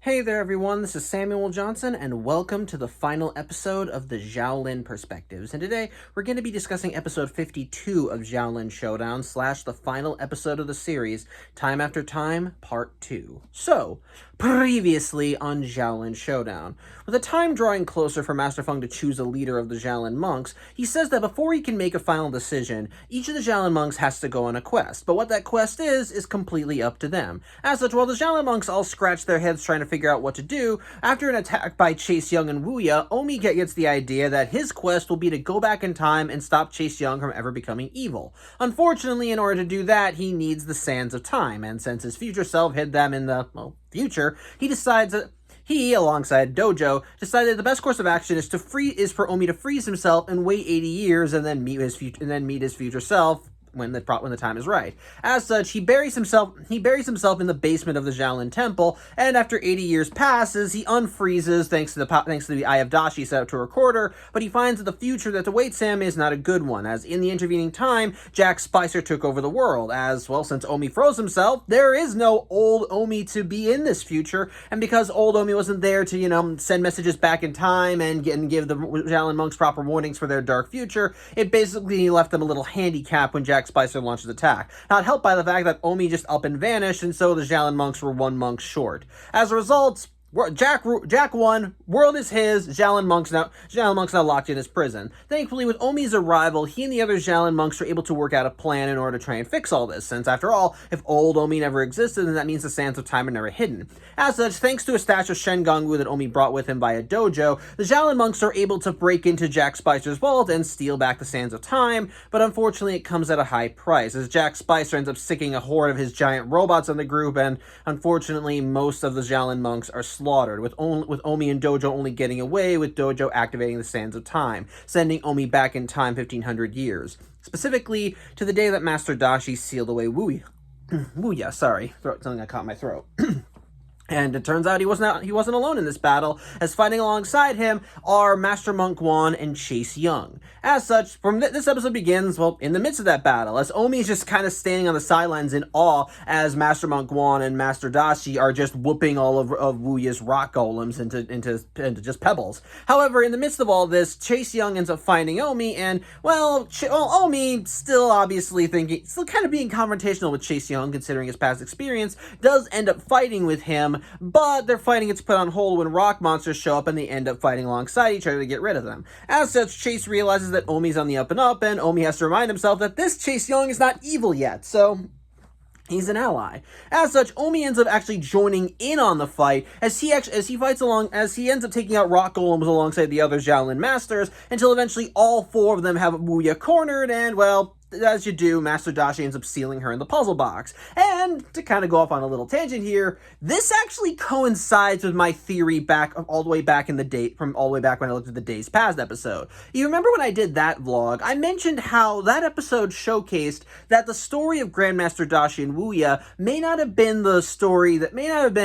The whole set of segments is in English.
Hey there everyone, this is Samuel Johnson and welcome to the final episode of the Xiaolin Perspectives. And today we're going to be discussing episode 52 of Xiaolin Showdown / the final episode of the series, Time After Time, Part 2. So, previously on Xiaolin Showdown. With the time drawing closer for Master Feng to choose a leader of the Xiaolin monks, he says that before he can make a final decision, each of the Xiaolin monks has to go on a quest. But what that quest is completely up to them. As such, while the Xiaolin monks all scratch their heads trying to figure out what to do, after an attack by Chase Young and Wuya, Omi gets the idea that his quest will be to go back in time and stop Chase Young from ever becoming evil. Unfortunately, in order to do that, he needs the Sands of Time, and since his future self hid them in the, future, he decides that he, alongside Dojo, decided the best course of action is for Omi to freeze himself and wait 80 years and then meet his future self when the time is right. As such, he buries himself in the basement of the Xiaolin Temple, and after 80 years passes, he unfreezes thanks to the Eye of Dashi set up to a recorder, but he finds that the future that awaits him is not a good one, as in the intervening time, Jack Spicer took over the world. As well, since Omi froze himself, there is no old Omi to be in this future, and because old Omi wasn't there to, send messages back in time and give the Xiaolin monks proper warnings for their dark future, it basically left them a little handicap when Jack Spicer launched his attack, not helped by the fact that Omi just up and vanished, and so the Xiaolin monks were one monk short. As a result, Jack won, world is his, Xiaolin monks now locked in his prison. Thankfully, with Omi's arrival, he and the other Xiaolin monks are able to work out a plan in order to try and fix all this, since after all, if old Omi never existed, then that means the Sands of Time are never hidden. As such, thanks to a stash of Shen Gong Wu that Omi brought with him via Dojo, the Xiaolin monks are able to break into Jack Spicer's vault and steal back the Sands of Time, but unfortunately it comes at a high price, as Jack Spicer ends up sicking a horde of his giant robots on the group, and unfortunately most of the Xiaolin monks are slaughtered, with Omi and Dojo only getting away, with Dojo activating the Sands of Time, sending Omi back in time 1500 years. Specifically, to the day that Master Dashi sealed away Wuya, something I caught in my throat. And it turns out he wasn't alone in this battle, as fighting alongside him are Master Monk Guan and Chase Young. As such, this episode begins, in the midst of that battle, as Omi is just kind of standing on the sidelines in awe as Master Monk Guan and Master Dashi are just whooping all of Wuya's rock golems into just pebbles. However, in the midst of all this, Chase Young ends up finding Omi, and, Omi still kind of being confrontational with Chase Young, considering his past experience, does end up fighting with him, but their fighting gets put on hold when rock monsters show up and they end up fighting alongside each other to get rid of them. As such, Chase realizes that Omi's on the up and up, and Omi has to remind himself that this Chase Young is not evil yet, so he's an ally. As such, Omi ends up actually joining in on the fight as he ends up taking out rock golems alongside the other Xiaolin masters until eventually all four of them have Wuya cornered, and as you do, Master Dashi ends up sealing her in the puzzle box. And to kind of go off on a little tangent here, this actually coincides with my theory all the way back when I looked at the Days Past episode. You remember when I did that vlog, I mentioned how that episode showcased that the story of Grandmaster Dashi and Wuya may not have been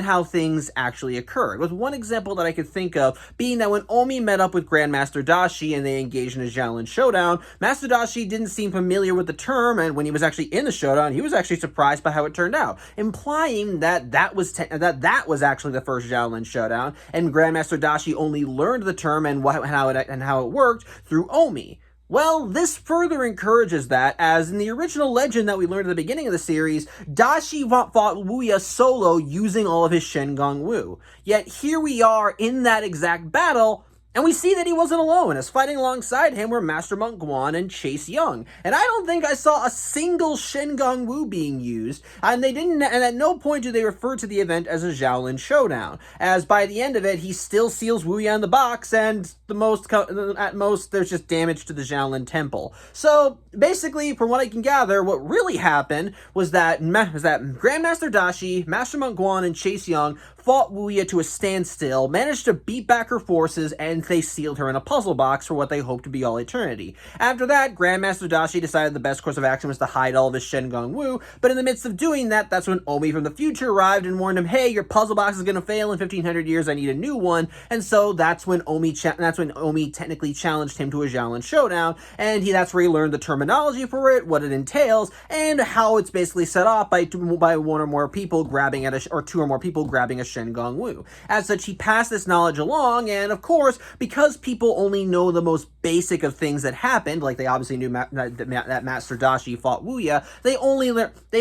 how things actually occurred. With one example that I could think of being that when Omi met up with Grandmaster Dashi and they engaged in a Xiaolin showdown, Master Dashi didn't seem familiar with the term, and when he was actually in the showdown, he was actually surprised by how it turned out, implying that was actually the first Xiaolin showdown, and Grandmaster Dashi only learned the term and how it worked through Omi. Well, this further encourages that, as in the original legend that we learned at the beginning of the series, Dashi fought Wuya solo using all of his Shen Gong Wu. Yet here we are in that exact battle, and we see that he wasn't alone, as fighting alongside him were Master Monk Guan and Chase Young. And I don't think I saw a single Shen Gong Wu being used, and at no point do they refer to the event as a Xiaolin showdown, as by the end of it, he still seals Wuya in the box, and at most, there's just damage to the Xiaolin Temple. So, basically, from what I can gather, what really happened was that Grandmaster Dashi, Master Monk Guan, and Chase Young fought Wuya to a standstill, managed to beat back her forces, and they sealed her in a puzzle box for what they hoped to be all eternity. After that, Grandmaster Dashi decided the best course of action was to hide all of his Shengong Wu, but in the midst of doing that, that's when Omi from the future arrived and warned him, hey, your puzzle box is going to fail in 1500 years, I need a new one. And so that's when Omi technically challenged him to a Xiaolin Showdown, and that's where he learned the terminology for it, what it entails, and how it's basically set off by one or more people grabbing at or two or more people grabbing a Shengong Wu. As such, he passed this knowledge along, and of course, because people only know the most basic of things that happened, like they obviously knew that Master Dashi fought Wuya,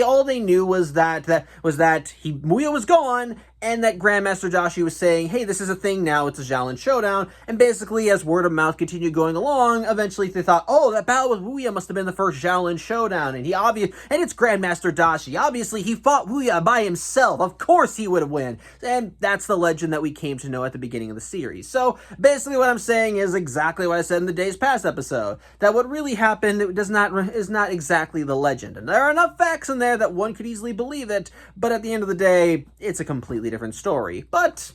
all they knew was that Wuya was gone, and that Grandmaster Dashi was saying, hey, this is a thing now, it's a Xiaolin Showdown, and basically, as word of mouth continued going along, eventually they thought, oh, that battle with Wuya must have been the first Xiaolin Showdown, and it's Grandmaster Dashi. Obviously, he fought Wuya by himself. Of course he would have won. And that's the legend that we came to know at the beginning of the series. So, basically what I'm saying is exactly what I said in the Days Past episode, that what really happened is not exactly the legend. And there are enough facts in there that one could easily believe it, but at the end of the day, it's a completely different story. But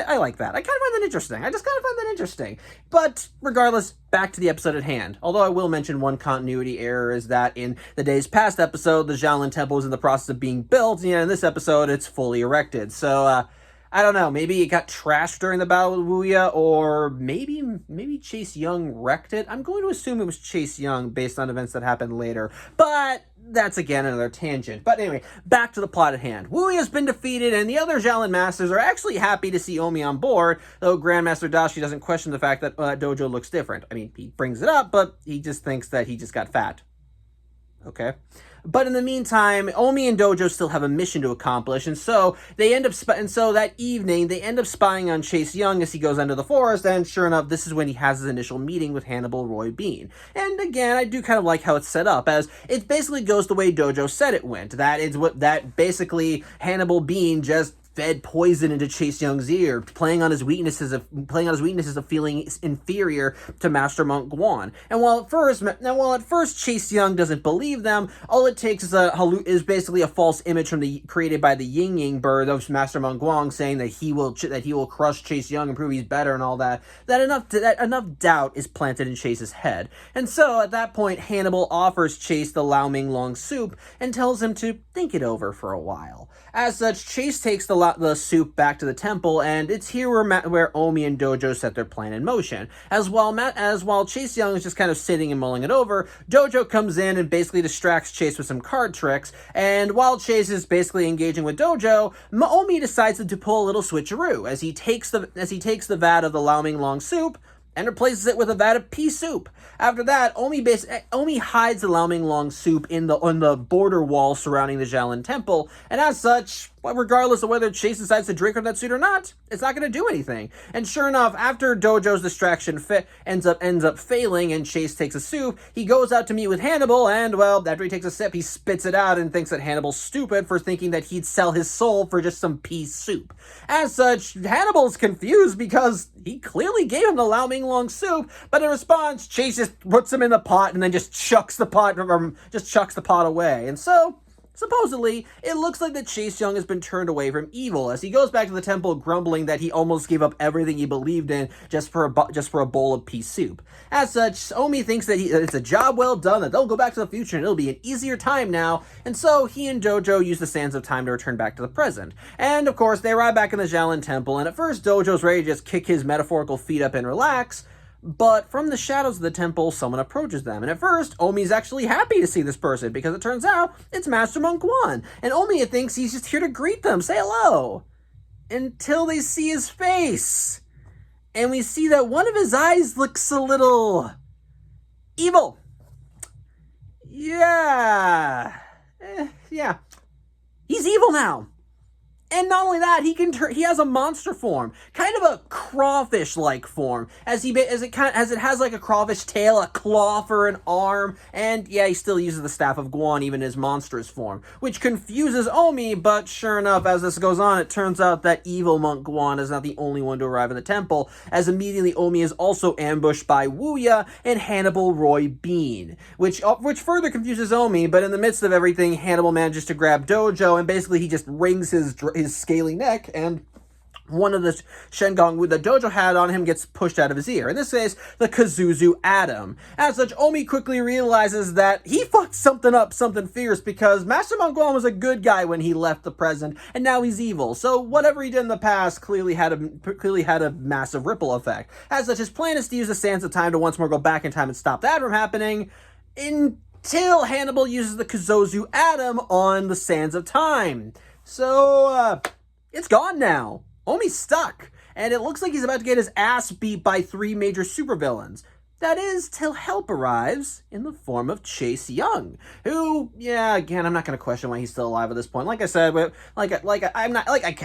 I like that. I kind of find that interesting. I just kind of find that interesting. But regardless, back to the episode at hand. Although I will mention one continuity error is that in the Days Past episode, the Xiaolin Temple was in the process of being built, and in this episode, it's fully erected. So, I don't know, maybe it got trashed during the battle with Wuya, or maybe Chase Young wrecked it. I'm going to assume it was Chase Young based on events that happened later, but that's again another tangent. But anyway, back to the plot at hand. Wuya's been defeated, and the other Xiaolin Masters are actually happy to see Omi on board, though Grandmaster Dashi doesn't question the fact that Dojo looks different. I mean, he brings it up, but he just thinks that he just got fat. Okay. But in the meantime, Omi and Dojo still have a mission to accomplish, and so that evening they end up spying on Chase Young as he goes into the forest, and sure enough, this is when he has his initial meeting with Hannibal Roy Bean. And again, I do kind of like how it's set up, as it basically goes the way Dojo said it went. That basically Hannibal Bean just fed poison into Chase Young's ear, playing on his weaknesses of feeling inferior to Master Monk Guan. And while at first Chase Young doesn't believe them, all it takes is basically a false image created by the Yin Yang bird of Master Monk Guan, saying that he will crush Chase Young and prove he's better and all that. That enough doubt is planted in Chase's head. And so at that point, Hannibal offers Chase the Lao Ming Long soup and tells him to think it over for a while. As such, Chase takes the soup back to the temple, and it's here where Omi and Dojo set their plan in motion. As while Chase Young is just kind of sitting and mulling it over, Dojo comes in and basically distracts Chase with some card tricks, and while Chase is basically engaging with Dojo, Omi decides to pull a little switcheroo as he takes the vat of the Lao Ming Long soup and replaces it with a vat of pea soup. After that, Omi hides the Lao Ming Long soup on the border wall surrounding the Xiaolin Temple, and as such, regardless of whether Chase decides to drink from that suit or not, it's not going to do anything. And sure enough, after Dojo's distraction ends up failing and Chase takes a soup, he goes out to meet with Hannibal, and well, after he takes a sip, he spits it out and thinks that Hannibal's stupid for thinking that he'd sell his soul for just some pea soup. As such, Hannibal's confused because he clearly gave him the Lao Ming Long soup, but in response, Chase just puts him in the pot and then just chucks the pot away. And so, supposedly, it looks like that Chase Young has been turned away from evil, as he goes back to the temple grumbling that he almost gave up everything he believed in just for a bowl of pea soup. As such, Omi thinks that it's a job well done, that they'll go back to the future and it'll be an easier time now, and so he and Dojo use the sands of time to return back to the present. And of course, they arrive back in the Xiaolin Temple, and at first Dojo's ready to just kick his metaphorical feet up and relax, but from the shadows of the temple, someone approaches them. And at first, Omi's actually happy to see this person, because it turns out it's Master Monk Guan. And Omi thinks he's just here to greet them, say hello. Until they see his face. And we see that one of his eyes looks a little evil. Yeah. Yeah. He's evil now. And not only that, he has a monster form, kind of a crawfish-like form, as it has like a crawfish tail, a claw for an arm, and yeah, he still uses the staff of Guan even in his monstrous form, which confuses Omi. But sure enough, as this goes on, it turns out that evil Monk Guan is not the only one to arrive in the temple, as immediately Omi is also ambushed by Wuya and Hannibal Roy Bean, which further confuses Omi. But in the midst of everything, Hannibal manages to grab Dojo, and basically he just wrings his scaly neck, and one of the Shengong with the dojo hat on him gets pushed out of his ear. In this case, the Kazuzu Atom. As such, Omi quickly realizes that he fucked something up, something fierce, because Master Monk Guan was a good guy when he left the present, and now he's evil. So whatever he did in the past clearly had a massive ripple effect. As such, his plan is to use the Sands of Time to once more go back in time and stop that from happening, until Hannibal uses the Kazuzu Atom on the Sands of Time. So, it's gone now. Omi's stuck, and it looks like he's about to get his ass beat by 3 major supervillains. That is, till help arrives in the form of Chase Young, who, yeah, again, I'm not going to question why he's still alive at this point. Like I said, I'm not, if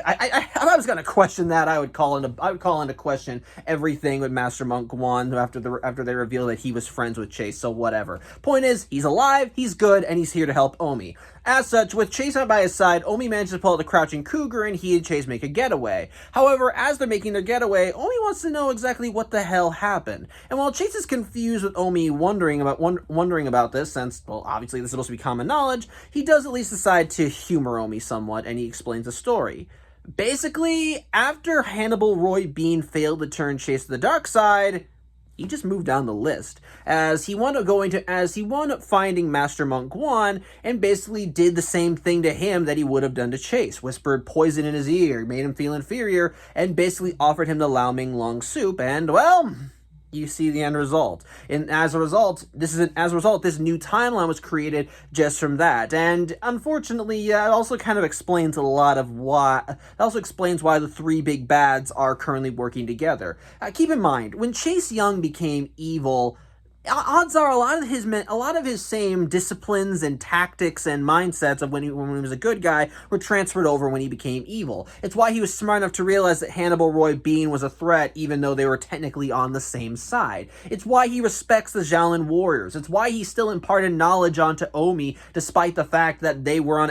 I was going to question that, I would call into question everything with Master Monk Guan after they reveal that he was friends with Chase, so whatever. Point is, he's alive, he's good, and he's here to help Omi. As such, with Chase out by his side, Omi manages to pull out the Crouching Cougar, and he and Chase make a getaway. However, as they're making their getaway, Omi wants to know exactly what the hell happened. And while Chase is confused with Omi wondering about this, since, well, obviously this is supposed to be common knowledge, he does at least decide to humor Omi somewhat, and he explains the story. Basically, after Hannibal Roy Bean failed to turn Chase to the dark side, he just moved down the list, as he wound up finding Master Monk Guan, and basically did the same thing to him that he would have done to Chase. Whispered poison in his ear, made him feel inferior, and basically offered him the Lao Ming Long soup, and, well, you see the end result. And as a result, this new timeline was created just from that. And unfortunately, it also kind of explains why the 3 big bads are currently working together. Keep in mind, when Chase Young became evil, odds are a lot of his same disciplines and tactics and mindsets of when he was a good guy were transferred over when he became evil. It's why he was smart enough to realize that Hannibal Roy Bean was a threat, even though they were technically on the same side. It's why he respects the Xiaolin warriors. It's why he still imparted knowledge onto Omi, despite the fact that they were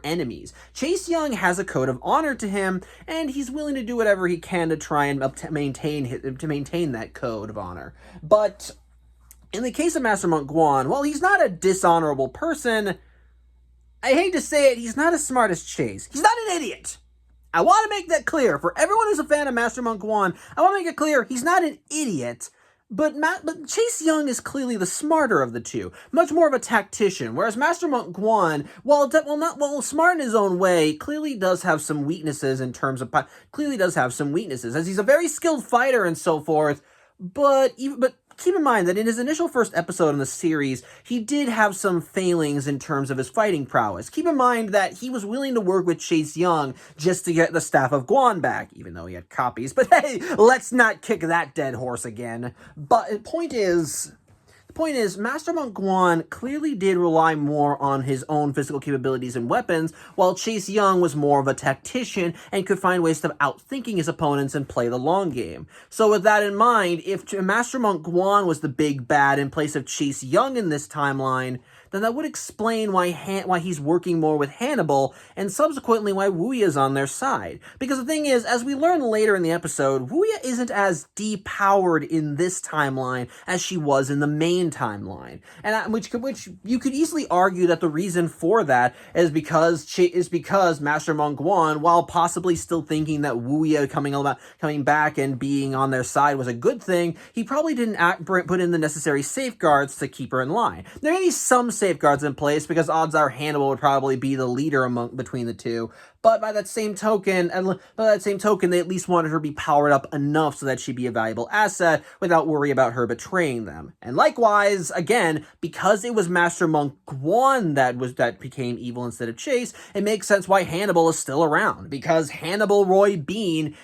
enemies. Chase Young has a code of honor to him, and he's willing to do whatever he can to try and maintain that code of honor. But in the case of Master Monk Guan, while he's not a dishonorable person, I hate to say it, he's not as smart as Chase. He's not an idiot. I want to make that clear. For everyone who's a fan of Master Monk Guan, I want to make it clear, he's not an idiot, but Chase Young is clearly the smarter of the two, much more of a tactician, whereas Master Monk Guan, while smart in his own way, clearly does have some weaknesses, as he's a very skilled fighter and so forth, but keep in mind that in his initial first episode in the series, he did have some failings in terms of his fighting prowess. Keep in mind that he was willing to work with Chase Young just to get the Staff of Guan back, even though he had copies. But hey, let's not kick that dead horse again. But the point is, Master Monk Guan clearly did rely more on his own physical capabilities and weapons, while Chase Young was more of a tactician and could find ways of outthinking his opponents and play the long game. So with that in mind, if Master Monk Guan was the big bad in place of Chase Young in this timeline, then that would explain why he's working more with Hannibal, and subsequently why Wuya's on their side. Because the thing is, as we learn later in the episode, Wuya isn't as depowered in this timeline as she was in the main timeline, and which you could easily argue that the reason for that is because Master Monk Guan, while possibly still thinking that Wuya coming back and being on their side was a good thing, he probably didn't put in the necessary safeguards to keep her in line. There may be some safeguards in place, because odds are Hannibal would probably be the leader between the two. But by that same token, they at least wanted her to be powered up enough so that she'd be a valuable asset without worry about her betraying them. And likewise, again, because it was Master Monk Guan that became evil instead of Chase, it makes sense why Hannibal is still around. Because Hannibal Roy Bean,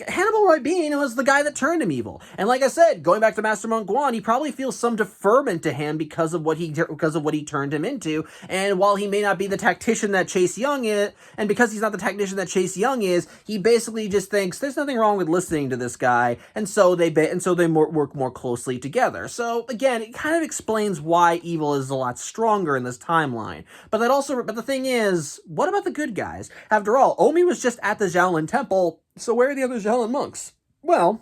Hannibal Roy Bean was the guy that turned him evil. And like I said, going back to Master Monk Guan, he probably feels some deferment to him because of what he turned him into. And while he may not be the tactician that Chase Young is, and because he's not the tactician that Chase Young is, he basically just thinks there's nothing wrong with listening to this guy, and so they work more closely together. So again, it kind of explains why evil is a lot stronger in this timeline. But the thing is, what about the good guys? After all, Omi was just at the Xiaolin Temple, so where are the other Xiaolin monks? Well,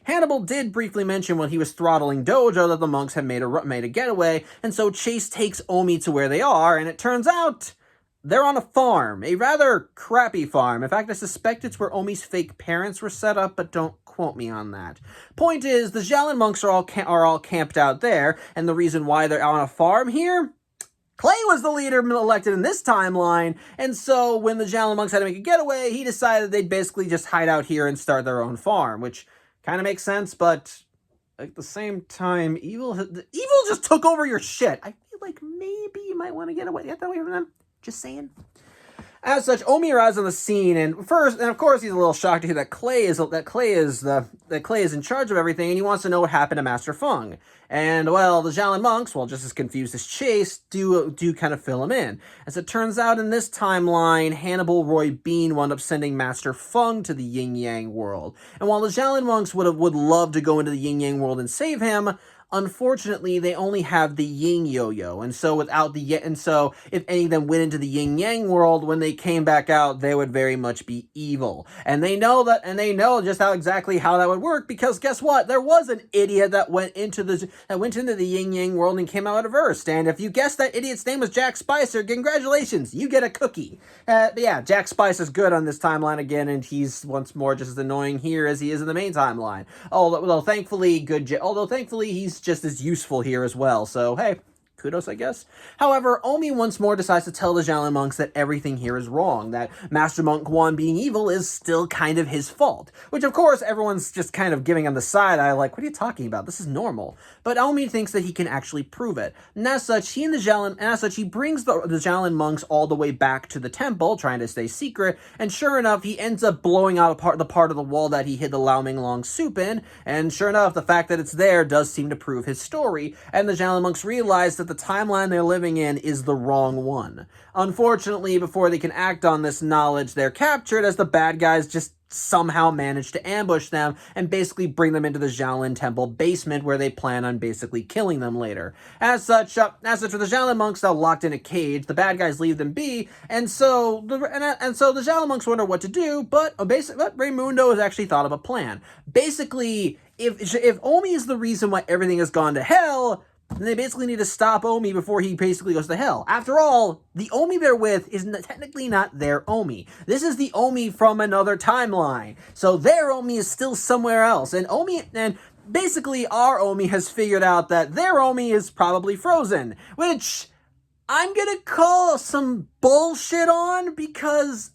Hannibal did briefly mention when he was throttling Dojo that the monks had made a getaway, and so Chase takes Omi to where they are, and it turns out they're on a farm, a rather crappy farm. In fact, I suspect it's where Omi's fake parents were set up, but don't quote me on that. Point is, the Xiaolin monks are all camped out there, and the reason why they're on a farm here? Clay was the leader elected in this timeline, and so when the Xiaolin monks had to make a getaway, he decided they'd basically just hide out here and start their own farm, which kind of makes sense, but at the same time, evil just took over your shit. I feel like maybe you might want to get that away from them. Just saying. As such, Omi arrives on the scene, and of course, he's a little shocked to hear that Clay is in charge of everything, and he wants to know what happened to Master Feng. And well, the Xiaolin monks, well, just as confused as Chase, do kind of fill him in. As it turns out, in this timeline, Hannibal Roy Bean wound up sending Master Feng to the Yin Yang world. And while the Xiaolin monks would love to go into the Yin Yang world and save him, unfortunately, they only have the Yin Yo-Yo, and so if any of them went into the Yin Yang world, when they came back out, they would very much be evil. And they know just exactly how that would work, because guess what? There was an idiot that went into the Yin Yang world and came out reversed. And if you guessed that idiot's name was Jack Spicer, congratulations, you get a cookie. But yeah, Jack Spicer's good on this timeline again, and he's once more just as annoying here as he is in the main timeline. Although thankfully he's just as useful here as well, so hey, kudos, I guess. However, Omi once more decides to tell the Xiaolin monks that everything here is wrong, that Master Monk Quan being evil is still kind of his fault. Which, of course, everyone's just kind of giving him the side eye, like, what are you talking about? This is normal. But Omi thinks that he can actually prove it. And as such, he brings the Xiaolin monks all the way back to the temple, trying to stay secret, and sure enough, he ends up blowing out the part of the wall that he hid the Lao Ming Long soup in, and sure enough, the fact that it's there does seem to prove his story, and the Xiaolin monks realize that the timeline they're living in is the wrong one. Unfortunately, before they can act on this knowledge, they're captured as the bad guys just somehow manage to ambush them and basically bring them into the Xiaolin temple basement, where they plan on basically killing them later. As such, for the Xiaolin monks, they're locked in a cage. The bad guys leave them be, and so the Xiaolin monks wonder what to do. But Raimundo has actually thought of a plan. Basically, if Omi is the reason why everything has gone to hell, then they basically need to stop Omi before he basically goes to hell. After all, the Omi they're with is technically not their Omi. This is the Omi from another timeline. So their Omi is still somewhere else. And basically our Omi has figured out that their Omi is probably frozen, which I'm gonna call some bullshit on, because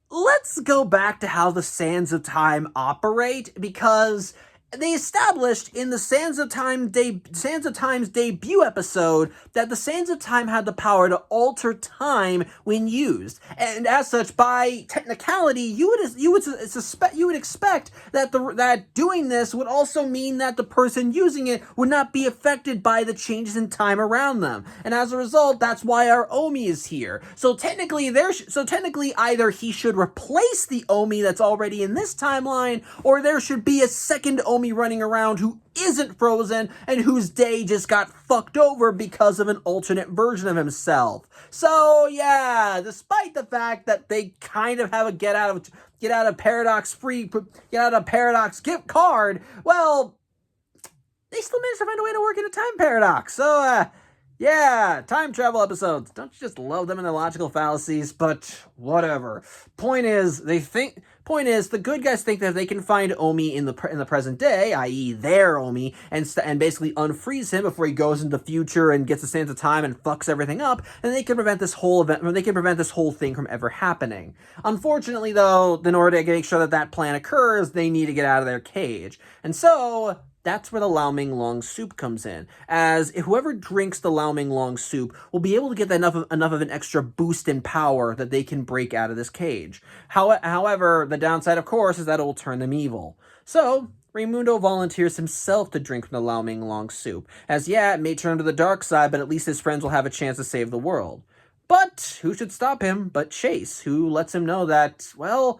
let's go back to how the Sands of Time operate, because they established in the Sands of Time's debut episode that the Sands of Time had the power to alter time when used, and as such, by technicality, you would expect that doing this would also mean that the person using it would not be affected by the changes in time around them, and as a result, that's why our Omi is here. So technically, either he should replace the Omi that's already in this timeline, or there should be a second Omi running around who isn't frozen and whose day just got fucked over because of an alternate version of himself. So yeah, despite the fact that they kind of have a get out of paradox gift card, well, they still managed to find a way to work in a time paradox. So yeah, time travel episodes. Don't you just love them and their logical fallacies? But whatever. Point is, the good guys think that if they can find Omi in the present day, i.e. their Omi, and basically unfreeze him before he goes into the future and gets the Sands of Time and fucks everything up, then they can prevent this whole thing from ever happening. Unfortunately, though, in order to make sure that plan occurs, they need to get out of their cage. And so that's where the Lao Ming Long soup comes in, as whoever drinks the Lao Ming Long soup will be able to get enough of an extra boost in power that they can break out of this cage. However, the downside, of course, is that it will turn them evil. So Raimundo volunteers himself to drink from the Lao Ming Long soup, as yeah, it may turn to the dark side, but at least his friends will have a chance to save the world. But who should stop him but Chase, who lets him know that, well,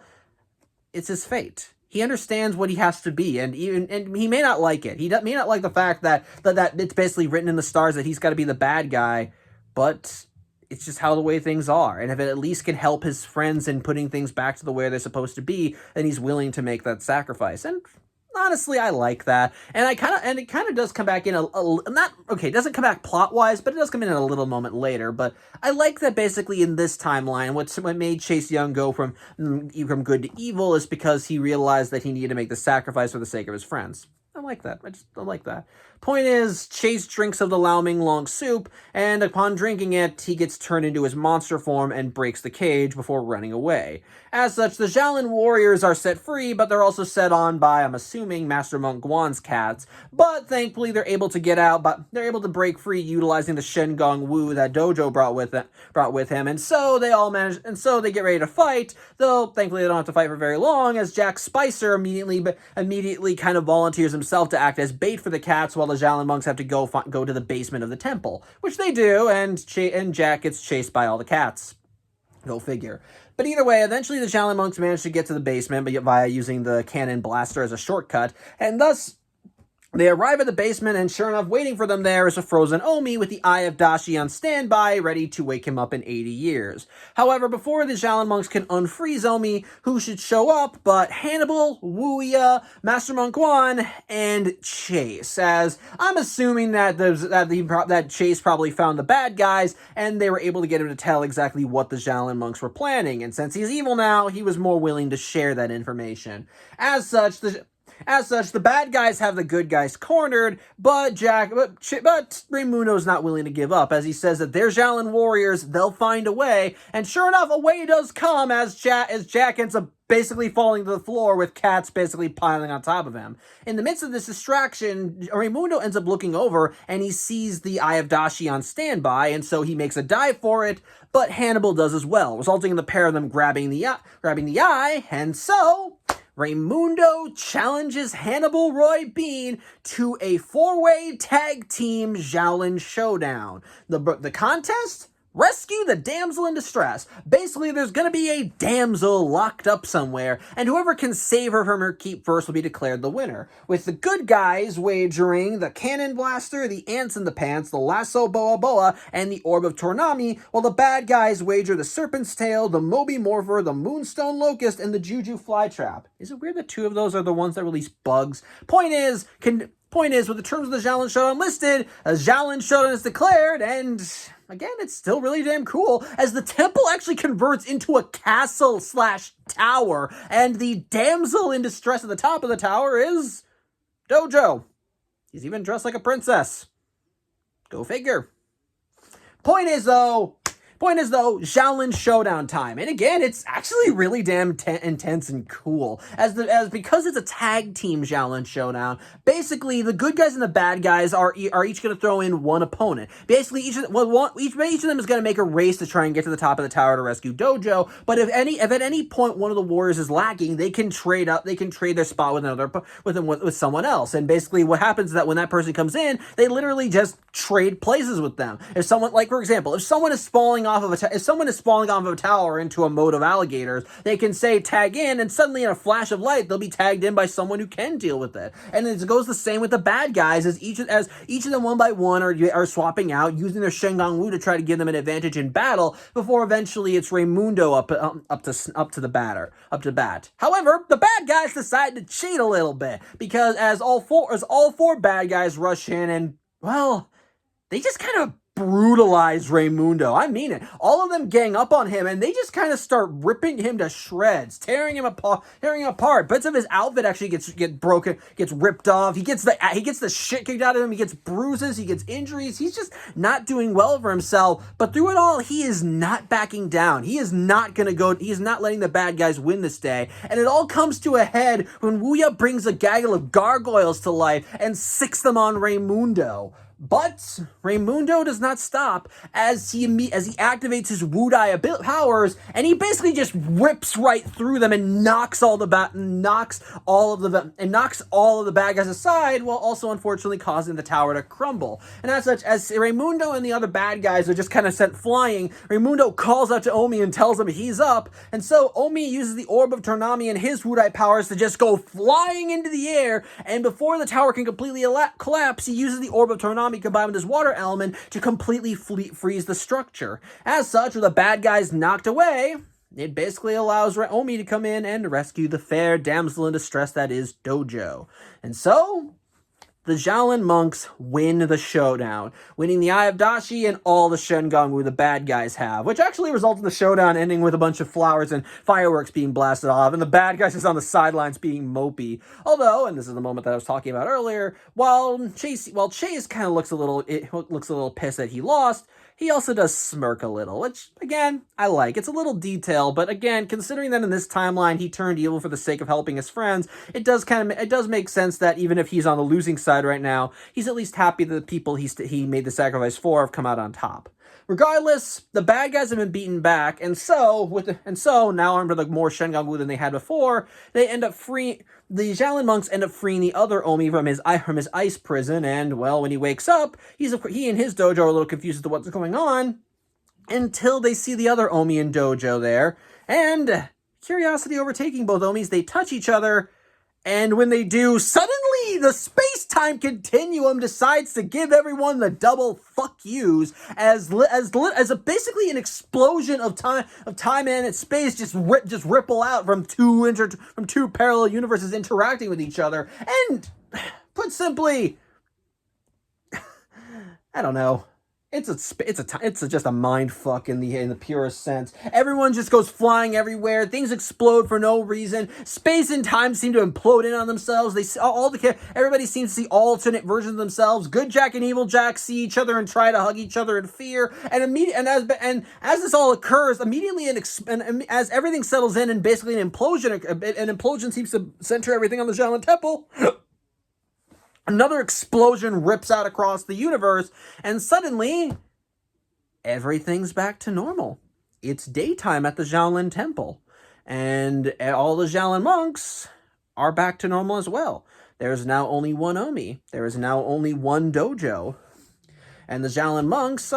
it's his fate. He understands what he has to be, and he may not like it. He may not like the fact that it's basically written in the stars that he's got to be the bad guy, but it's just how the way things are. And if it at least can help his friends in putting things back to the way they're supposed to be, then he's willing to make that sacrifice. And honestly, I like that, and it kind of does come back in not okay. It doesn't come back plot wise, but it does come in a little moment later. But I like that basically in this timeline, what made Chase Young go from good to evil is because he realized that he needed to make the sacrifice for the sake of his friends. I like that. I like that. Point is, Chase drinks of the Laoming Long soup, and upon drinking it, he gets turned into his monster form and breaks the cage before running away. As such, the Xiaolin warriors are set free, but they're also set on by, I'm assuming, Master Monk Guan's cats. But thankfully, they're able to get out, but they're able to break free utilizing the Shen Gong Wu that Dojo brought with him, and so they get ready to fight, though thankfully they don't have to fight for very long, as Jack Spicer immediately kind of volunteers himself to act as bait for the cats while the Xiaolin monks have to go to the basement of the temple, which they do, and Jack gets chased by all the cats. Go figure. But either way, eventually the Xiaolin monks manage to get to the basement via using the cannon blaster as a shortcut, and thus they arrive at the basement, and sure enough, waiting for them there is a frozen Omi with the Eye of Dashi on standby, ready to wake him up in 80 years. However, before the Xiaolin monks can unfreeze Omi, who should show up but Hannibal, Wuya, Master Monk Guan, and Chase, as I'm assuming that Chase probably found the bad guys, and they were able to get him to tell exactly what the Xiaolin monks were planning, and since he's evil now, he was more willing to share that information. As such, the bad guys have the good guys cornered, but Raimundo's not willing to give up, as he says that they're Xiaolin warriors, they'll find a way, and sure enough, a way does come as Jack ends up basically falling to the floor with cats basically piling on top of him. In the midst of this distraction, Raimundo ends up looking over, and he sees the Eye of Dashi on standby, and so he makes a dive for it, but Hannibal does as well, resulting in the pair of them grabbing the eye, and so Raimundo challenges Hannibal Roy Bean to a 4-way tag team Xiaolin Showdown. The contest? Rescue the damsel in distress. Basically, there's gonna be a damsel locked up somewhere, and whoever can save her from her keep first will be declared the winner, with the good guys wagering the cannon blaster, the ants in the pants, the lasso boa boa, and the orb of Tornami, while the bad guys wager the serpent's tail, the Moby Morpher, the moonstone locust, and the Juju flytrap. Is it weird that 2 of those are the ones that release bugs? Point is, with the terms of the Xiaolin Showdown listed, a Xiaolin Showdown is declared, and again, it's still really damn cool, as the temple actually converts into a castle/tower, and the damsel in distress at the top of the tower is Dojo. He's even dressed like a princess. Go figure. Point is though, Xiaolin Showdown time. And again, it's actually really damn intense and cool. Because it's a tag team Xiaolin Showdown, basically the good guys and the bad guys are each going to throw in one opponent. Basically, each of them is going to make a race to try and get to the top of the tower to rescue Dojo. But if at any point one of the warriors is lacking, they can trade their spot with someone else. And basically what happens is that when that person comes in, they literally just trade places with them. If someone, like for example, if someone is falling off of a tower into a moat of alligators, they can say tag in, and suddenly in a flash of light, they'll be tagged in by someone who can deal with it. And it goes the same with the bad guys, as each of them one by one are swapping out, using their Shengang Wu to try to give them an advantage in battle, before eventually it's Raimundo up to bat. However, the bad guys decide to cheat a little bit, because as all four bad guys rush in, and well, they just kind of brutalize Raimundo. I mean it. All of them gang up on him, and they just kind of start ripping him to shreds, tearing him apart. Bits of his outfit actually gets ripped off. He gets the shit kicked out of him. He gets bruises. He gets injuries. He's just not doing well for himself. But through it all, he is not backing down. He is not letting the bad guys win this day. And it all comes to a head when Wuya brings a gaggle of gargoyles to life and sicks them on Raimundo. But Raimundo does not stop as he activates his Wudai powers, and he basically just rips right through them and knocks all of the bad guys aside, while also unfortunately causing the tower to crumble. And as such, as Raimundo and the other bad guys are just kind of sent flying, Raimundo calls out to Omi and tells him he's up, and so Omi uses the Orb of Tornami and his Wudai powers to just go flying into the air, and before the tower can completely collapse, he uses the Orb of Tornami combined with his water element to completely freeze the structure. As such, with the bad guys knocked away, it basically allows Omi to come in and rescue the fair damsel in distress that is Dojo. And so, the Xiaolin monks win the showdown, winning the Eye of Dashi and all the Shengongu the bad guys have, which actually results in the showdown ending with a bunch of flowers and fireworks being blasted off, and the bad guys just on the sidelines being mopey. Although, and this is the moment that I was talking about earlier, while Chase kind of looks a little pissed that he lost, he also does smirk a little, which, again, I like. It's a little detail, but again, considering that in this timeline he turned evil for the sake of helping his friends, it does make sense that even if he's on the losing side right now, he's at least happy that the people he made the sacrifice for have come out on top. Regardless, the bad guys have been beaten back, and so now armed with more Shengongu than they had before, they end up free. The Xiaolin monks end up freeing the other Omi from his ice prison, and well, when he wakes up, he and his dojo are a little confused as to what's going on, until they see the other Omi and dojo there, and curiosity overtaking both Omis, they touch each other. And when they do, suddenly the space-time continuum decides to give everyone the double fuck yous as basically an explosion of time and space just ripple out from two parallel universes interacting with each other. And put simply, I don't know. It's just a mind fuck in the purest sense. Everyone just goes flying everywhere. Things explode for no reason. Space and time seem to implode in on themselves. Everybody seems to see alternate versions of themselves. Good Jack and Evil Jack see each other and try to hug each other in fear. And as this all occurs, immediately as everything settles in and basically an implosion seems to center everything on the Xiaolin Temple. Another explosion rips out across the universe, and suddenly, everything's back to normal. It's daytime at the Xiaolin Temple, and all the Xiaolin monks are back to normal as well. There's now only one Omi. There is now only one dojo, and the Xiaolin monks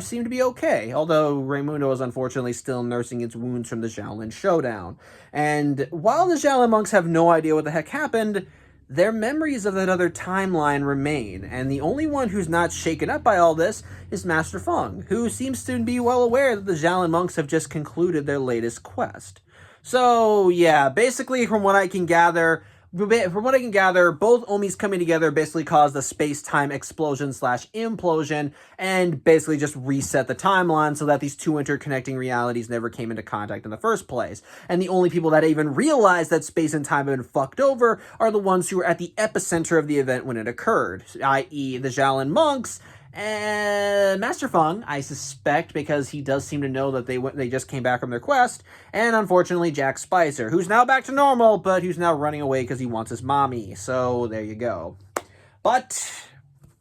seem to be okay, although Raimundo is unfortunately still nursing its wounds from the Xiaolin Showdown. And while the Xiaolin monks have no idea what the heck happened, their memories of that other timeline remain, and the only one who's not shaken up by all this is Master Feng, who seems to be well aware that the Xiaolin monks have just concluded their latest quest. So, yeah, basically from what I can gather, both Omis coming together basically caused a space-time explosion/implosion and basically just reset the timeline so that these two interconnecting realities never came into contact in the first place. And the only people that even realized that space and time have been fucked over are the ones who were at the epicenter of the event when it occurred, i.e. the Xiaolin monks. And Master Feng, I suspect, because he does seem to know that they just came back from their quest, and unfortunately Jack Spicer, who's now back to normal, but who's now running away because he wants his mommy. So there you go. But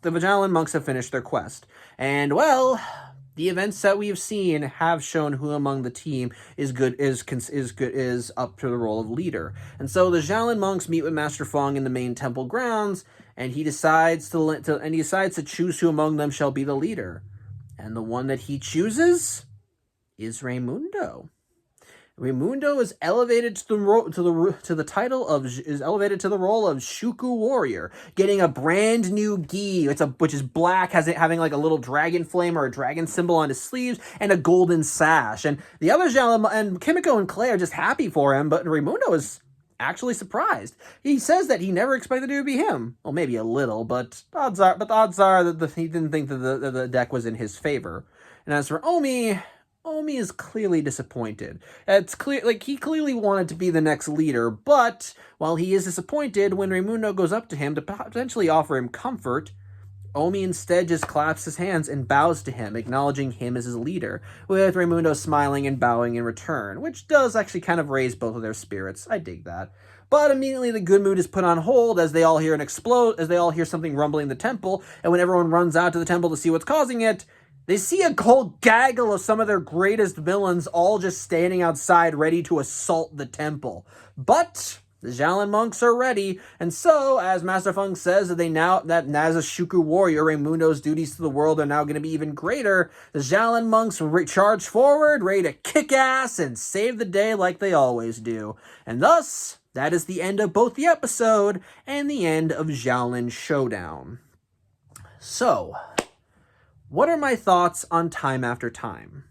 the Xiaolin monks have finished their quest, and well, the events that we have seen have shown who among the team is up to the role of leader. And so the Xiaolin monks meet with Master Feng in the main temple grounds, and he decides to choose who among them shall be the leader. And the one that he chooses is Raimundo. Raimundo is elevated to the role of Shuku Warrior, getting a brand new gi, which is black, having like a little dragon flame or a dragon symbol on his sleeves, and a golden sash. And the other Xiaolin and Kimiko and Clay are just happy for him, but Raimundo is actually surprised. He says that he never expected it to be him. Well, maybe a little, but the odds are that he didn't think that the deck was in his favor. And as for Omi is clearly disappointed. It's clear, he clearly wanted to be the next leader, but while he is disappointed, when Raimundo goes up to him to potentially offer him comfort, Omi instead just claps his hands and bows to him, acknowledging him as his leader, with Raimundo smiling and bowing in return, which does actually kind of raise both of their spirits. I dig that. But immediately the good mood is put on hold as they all hear something rumbling in the temple, and when everyone runs out to the temple to see what's causing it, they see a whole gaggle of some of their greatest villains all just standing outside ready to assault the temple. But the Xiaolin monks are ready, and so, as Master Feng says, that as a Shuku warrior, Raimundo's duties to the world are now going to be even greater, the Xiaolin monks charge forward, ready to kick ass and save the day like they always do. And thus, that is the end of both the episode and the end of Xiaolin Showdown. So, what are my thoughts on Time After Time?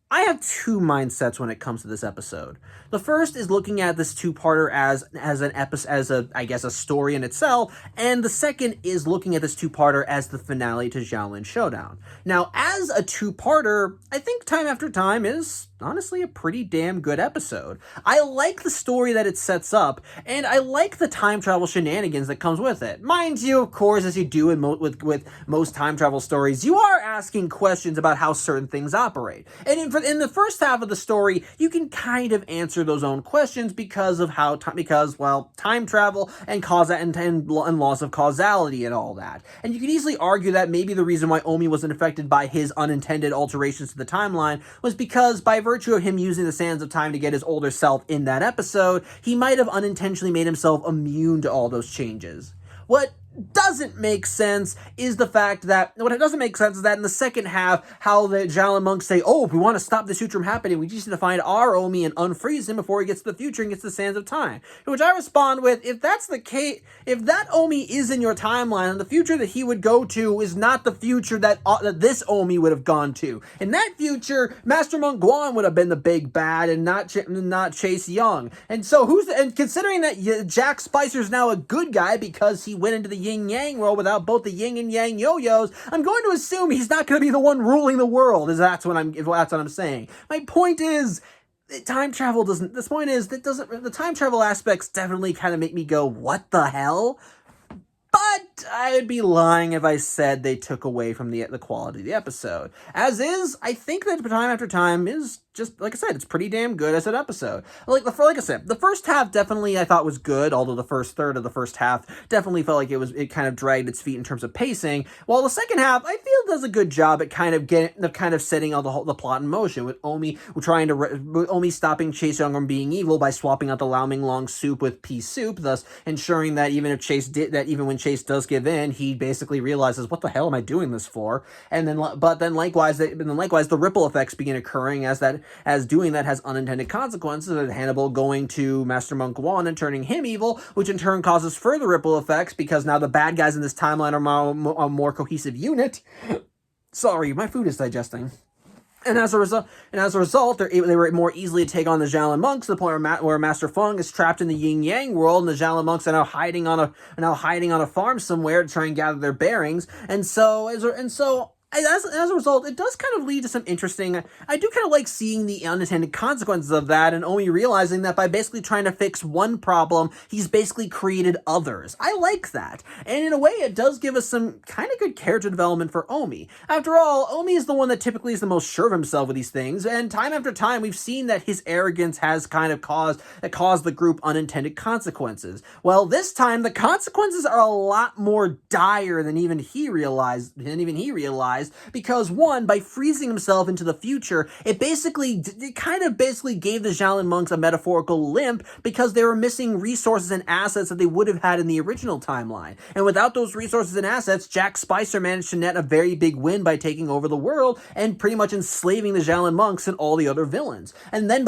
I have two mindsets when it comes to this episode. The first is looking at this two-parter as an episode, as a, I guess, a story in itself, and the second is looking at this two-parter as the finale to Xiaolin Showdown. Now, as a two-parter, I think Time After Time is honestly a pretty damn good episode. I like the story that it sets up, and I like the time travel shenanigans that comes with it. Mind you, of course, as you do with most time travel stories, you are asking questions about how certain things operate. And in the first half of the story, you can kind of answer those own questions because of how time travel and laws of causality and all that. And you can easily argue that maybe the reason why Omi wasn't affected by his unintended alterations to the timeline was because by virtue of him using the sands of time to get his older self in that episode, he might have unintentionally made himself immune to all those changes. What doesn't make sense is the fact that in the second half, how the Xiaolin monks say, oh, if we want to stop this future from happening, we just need to find our Omi and unfreeze him before he gets to the future and gets to the sands of time. To which I respond with, if that's the case, if that Omi is in your timeline, and the future that he would go to is not the future that this Omi would have gone to. In that future, Master Monk Guan would have been the big bad and not Chase Young. And so considering that Jack Spicer's now a good guy because he went into the yin-yang world without both the yin and yang yo-yos, I'm going to assume he's not going to be the one ruling the world, that's what I'm saying. My point is, the time travel the time travel aspects definitely kind of make me go, what the hell? But I would be lying if I said they took away from the quality of the episode. As is, I think that Time After Time is just, like I said, it's pretty damn good as an episode. Like I said, the first half definitely I thought was good, although the first third of the first half definitely felt like it kind of dragged its feet in terms of pacing, while the second half, I feel does a good job at kind of setting all the plot in motion, with Omi stopping Chase Young from being evil by swapping out the Lao Ming Long soup with pea soup, thus ensuring that even when Chase does give in, he basically realizes, what the hell am I doing this for? And then likewise the ripple effects begin occurring as doing that has unintended consequences, of Hannibal going to Master Monk Guan and turning him evil, which in turn causes further ripple effects because now the bad guys in this timeline are a more cohesive unit. Sorry, my food is digesting. And as a result, they were more easily to take on the Xiaolin monks to the point where Master Feng is trapped in the Yin Yang world, and the Xiaolin monks are now hiding on a farm somewhere to try and gather their bearings. And so as a result, it does kind of lead to some interesting. I do kind of like seeing the unintended consequences of that, and Omi realizing that by basically trying to fix one problem, he's basically created others. I like that, and in a way, it does give us some kind of good character development for Omi. After all, Omi is the one that typically is the most sure of himself with these things, and time after time, we've seen that his arrogance has kind of caused the group unintended consequences. Well, this time the consequences are a lot more dire than even he realized. Because one, by freezing himself into the future, it kind of gave the Xiaolin monks a metaphorical limp because they were missing resources and assets that they would have had in the original timeline. And without those resources and assets, Jack Spicer managed to net a very big win by taking over the world and pretty much enslaving the Xiaolin monks and all the other villains. And then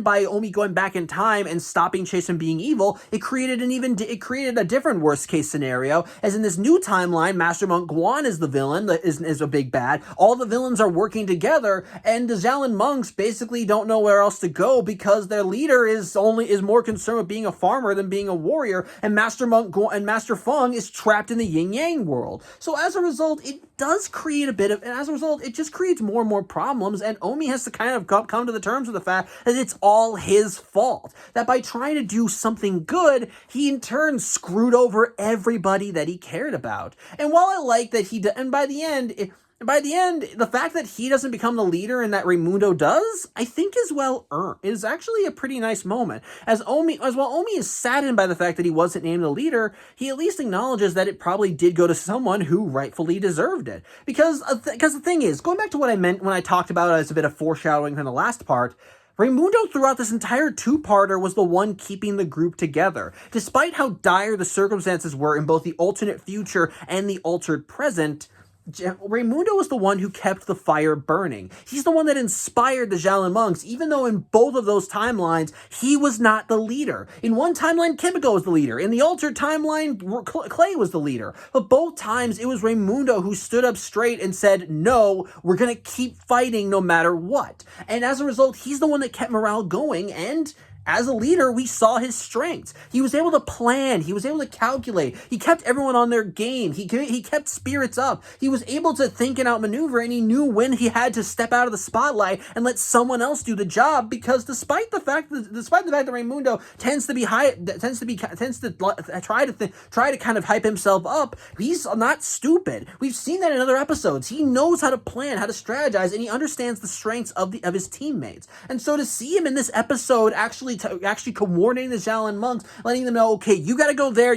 by Omi going back in time and stopping Chase from being evil, it created a different worst case scenario, as in this new timeline, Master Monk Guan is the villain, is a big bad. All the villains are working together, and the Xiaolin monks basically don't know where else to go because their leader is more concerned with being a farmer than being a warrior, and Master Feng is trapped in the Yin Yang world. So as a result, it just creates more and more problems, and Omi has to kind of come to the terms with the fact that it's all his fault. That by trying to do something good, he in turn screwed over everybody that he cared about. And while I like that by the end, the fact that he doesn't become the leader and that Raimundo does, I think is well earned. It is actually a pretty nice moment. As Omi is saddened by the fact that he wasn't named the leader, he at least acknowledges that it probably did go to someone who rightfully deserved it. Because the thing is, going back to what I meant when I talked about it as a bit of foreshadowing from the last part, Raimundo throughout this entire two-parter was the one keeping the group together. Despite how dire the circumstances were in both the alternate future and the altered present, Raimundo was the one who kept the fire burning. He's the one that inspired the Xiaolin monks, even though in both of those timelines, he was not the leader. In one timeline, Kimiko was the leader. In the altered timeline, Clay was the leader. But both times, it was Raimundo who stood up straight and said, no, we're going to keep fighting no matter what. And as a result, he's the one that kept morale going, and as a leader, we saw his strengths. He was able to plan. He was able to calculate. He kept everyone on their game. He kept spirits up. He was able to think and outmaneuver, and he knew when he had to step out of the spotlight and let someone else do the job. Because despite the fact that Raimundo tends to try to kind of hype himself up, he's not stupid. We've seen that in other episodes. He knows how to plan, how to strategize, and he understands the strengths of his teammates. And so to see him in this episode actually coordinating the Xiaolin monks, letting them know, okay, you gotta go there,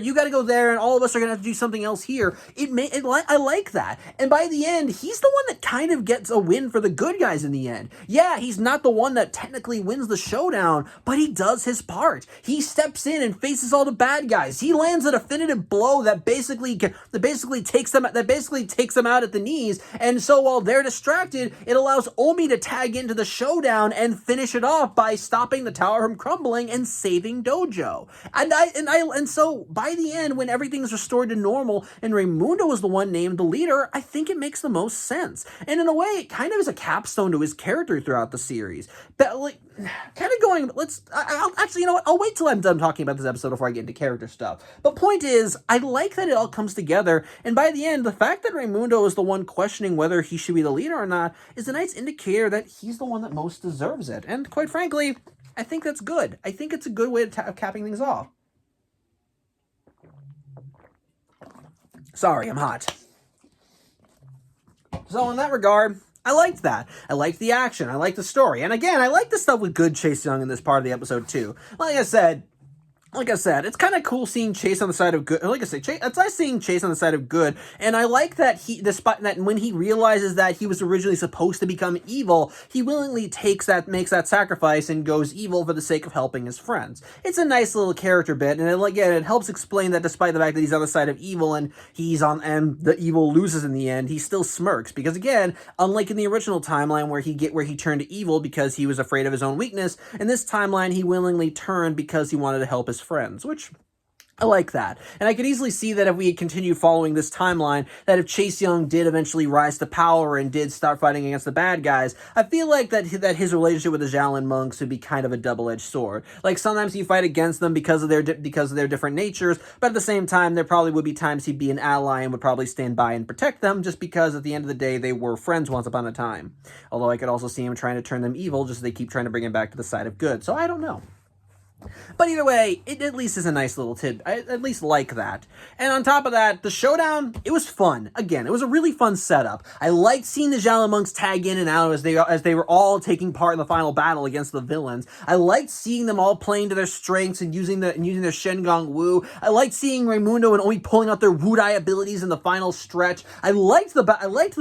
and all of us are gonna have to do something else here. I like that. And by the end, he's the one that kind of gets a win for the good guys in the end. Yeah, he's not the one that technically wins the showdown, but he does his part. He steps in and faces all the bad guys. He lands a definitive blow that basically takes them out at the knees. And so while they're distracted, it allows Omi to tag into the showdown and finish it off by stopping the tower from crumbling and saving Dojo. And so by the end, when everything's restored to normal and Raimundo is the one named the leader, I think it makes the most sense. And in a way, it kind of is a capstone to his character throughout the series. But like, kind of going, I'll actually, you know what? I'll wait till I'm done talking about this episode before I get into character stuff. But point is, I like that it all comes together. And by the end, the fact that Raimundo is the one questioning whether he should be the leader or not is a nice indicator that he's the one that most deserves it. And quite frankly, I think that's good. I think it's a good way of capping things off. Sorry, I'm hot. So in that regard, I liked that. I liked the action. I liked the story. And again, I like the stuff with good Chase Young in this part of the episode too. Like I said, it's kind of cool seeing Chase on the side of good. It's nice seeing Chase on the side of good, and I like that despite that, when he realizes that he was originally supposed to become evil, he willingly makes that sacrifice and goes evil for the sake of helping his friends. It's a nice little character bit, and it helps explain that despite the fact that he's on the side of evil and the evil loses in the end, he still smirks because again, unlike in the original timeline where he turned to evil because he was afraid of his own weakness, in this timeline he willingly turned because he wanted to help his friends, which I like that. And I could easily see that if we had continued following this timeline, that if Chase Young did eventually rise to power and did start fighting against the bad guys, I feel like that his relationship with the Xiaolin monks would be kind of a double-edged sword. Like, sometimes he'd fight against them because of their different natures, but at the same time, there probably would be times he'd be an ally and would probably stand by and protect them, just because at the end of the day, they were friends once upon a time. Although I could also see him trying to turn them evil, just as they keep trying to bring him back to the side of good. So I don't know. But either way, it at least is a nice little tidbit. I at least like that. And on top of that, the showdown, it was fun. Again, it was a really fun setup. I liked seeing the Xiaolin monks tag in and out as they were all taking part in the final battle against the villains. I liked seeing them all playing to their strengths and using their Shengong Wu. I liked seeing Raimundo and Omi pulling out their Wudai abilities in the final stretch. I liked the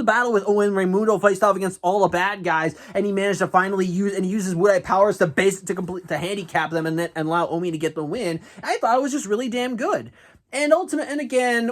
battle with Owen. Raimundo faced off against all the bad guys, and he managed to finally use his Wudai powers to handicap them and allow Omi to get the win. I thought it was just really damn good. And again,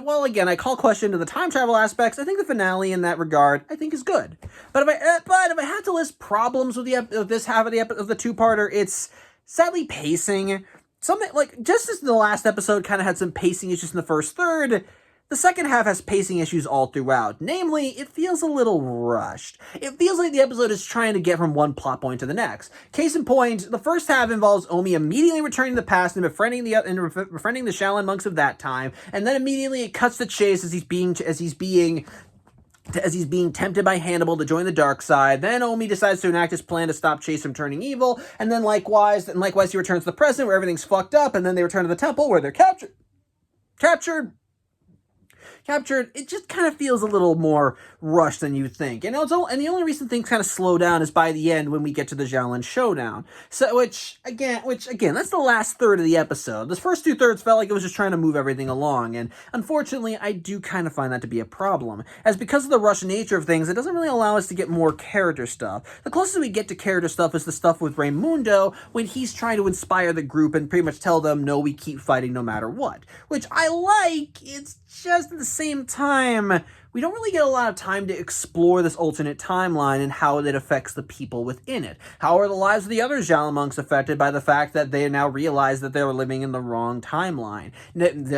I call question to the time travel aspects. I think the finale in that regard, I think, is good. But if I had to list problems with this half of the two-parter, it's sadly pacing. Something like, just as the last episode kind of had some pacing issues in the first third, the second half has pacing issues all throughout. Namely, it feels a little rushed. It feels like the episode is trying to get from one plot point to the next. Case in point, the first half involves Omi immediately returning to the past and befriending the Xiaolin monks of that time, and then immediately it cuts to Chase as he's being tempted by Hannibal to join the dark side. Then Omi decides to enact his plan to stop Chase from turning evil, and then likewise he returns to the present where everything's fucked up, and then they return to the temple where they're captured. It just kind of feels a little more rushed than you think. And the only reason things kind of slow down is by the end when we get to the Xiaolin Showdown. So, which again, that's the last third of the episode. The first two thirds felt like it was just trying to move everything along, and unfortunately, I do kind of find that to be a problem. As because of the rushed nature of things, it doesn't really allow us to get more character stuff. The closest we get to character stuff is the stuff with Raimundo when he's trying to inspire the group and pretty much tell them, no, we keep fighting no matter what. Which I like, it's just at the same time, we don't really get a lot of time to explore this alternate timeline and how it affects the people within it. How are the lives of the other Xiaolin monks affected by the fact that they now realize that they're living in the wrong timeline?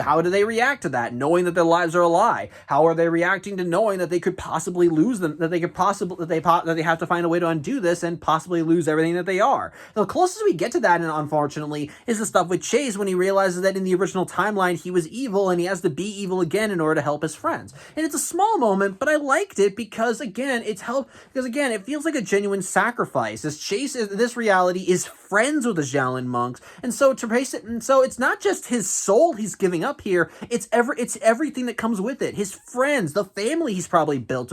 How do they react to that, knowing that their lives are a lie? How are they reacting to knowing that they could possibly lose them, that they have to find a way to undo this and possibly lose everything that they are? The closest we get to that, and unfortunately, is the stuff with Chase when he realizes that in the original timeline he was evil and he has to be evil again in order to help his friends. And it's a small moment, but I liked it because again, it feels like a genuine sacrifice. This reality is friends with the Xiaolin monks, and so it's not just his soul he's giving up here. It's everything that comes with it. His friends, the family he's probably built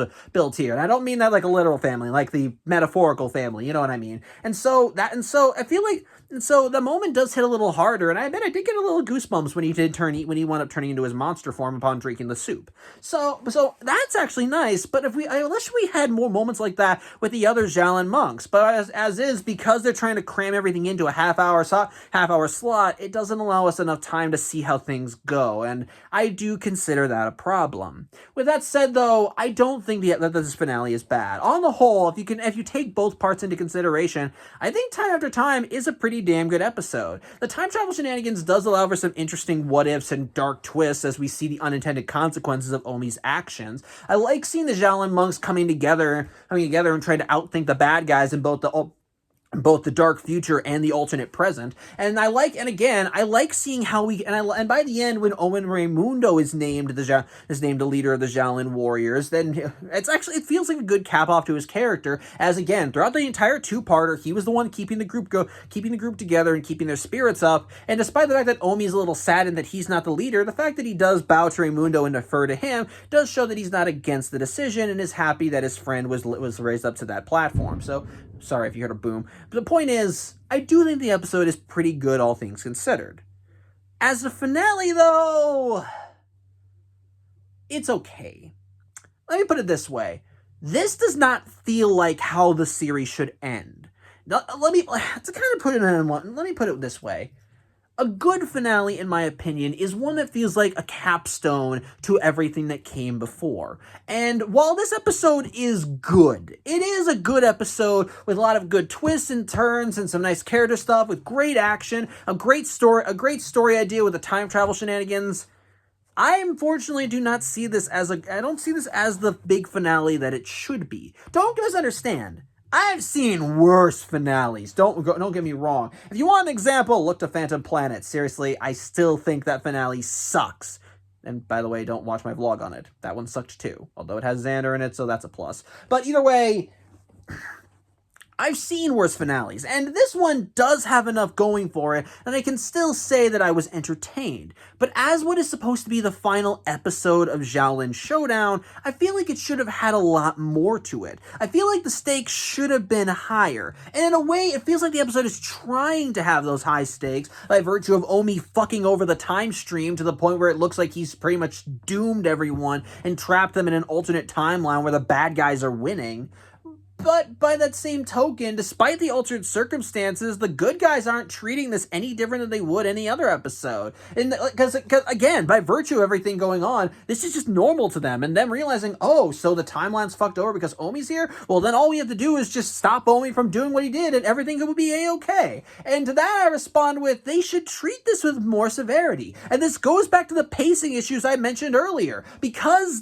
here, and I don't mean that like a literal family, like the metaphorical family. You know what I mean? And so I feel like. And so the moment does hit a little harder, and I bet I did get a little goosebumps when he wound up turning into his monster form upon drinking the soup. So that's actually nice. But I wish we had more moments like that with the other Xiaolin monks. But as is, because they're trying to cram everything into a half-hour slot, it doesn't allow us enough time to see how things go, and I do consider that a problem. With that said, though, I don't think that this finale is bad. On the whole, if you take both parts into consideration, I think Time After Time is a pretty damn good episode. The time travel shenanigans does allow for some interesting what-ifs and dark twists as we see the unintended consequences of Omi's actions. I like seeing the Xiaolin monks coming together and trying to outthink the bad guys in both the dark future and the alternate present. And I like seeing how and by the end, when Owen Raimundo is named the leader of the Xiaolin warriors, then it feels like a good cap off to his character, as again, throughout the entire two-parter, he was the one keeping the group together and keeping their spirits up. And despite the fact that Omi's a little saddened that he's not the leader, the fact that he does bow to Raimundo and defer to him does show that he's not against the decision and is happy that his friend was raised up to that platform. So sorry if you heard a boom. But the point is, I do think the episode is pretty good, all things considered. As the finale, though, it's okay. Let me put it this way. This does not feel like how the series should end. Now, let me put it this way. A good finale, in my opinion, is one that feels like a capstone to everything that came before. And while this episode is good, it is a good episode with a lot of good twists and turns and some nice character stuff with great action, a great story idea with the time travel shenanigans. I unfortunately do not see this I don't see this as the big finale that it should be. Don't misunderstand. I've seen worse finales. Don't get me wrong. If you want an example, look to Phantom Planet. Seriously, I still think that finale sucks. And by the way, don't watch my vlog on it. That one sucked too. Although it has Xander in it, so that's a plus. But either way, I've seen worse finales, and this one does have enough going for it that I can still say that I was entertained. But as what is supposed to be the final episode of Xiaolin Showdown, I feel like it should have had a lot more to it. I feel like the stakes should have been higher, and in a way, it feels like the episode is trying to have those high stakes by virtue of Omi fucking over the time stream to the point where it looks like he's pretty much doomed everyone and trapped them in an alternate timeline where the bad guys are winning. But by that same token, despite the altered circumstances, the good guys aren't treating this any different than they would any other episode. And because again, by virtue of everything going on, this is just normal to them. And them realizing, oh, so the timeline's fucked over because Omi's here? Well, then all we have to do is just stop Omi from doing what he did and everything will be a-okay. And to that I respond with, they should treat this with more severity. And this goes back to the pacing issues I mentioned earlier. Because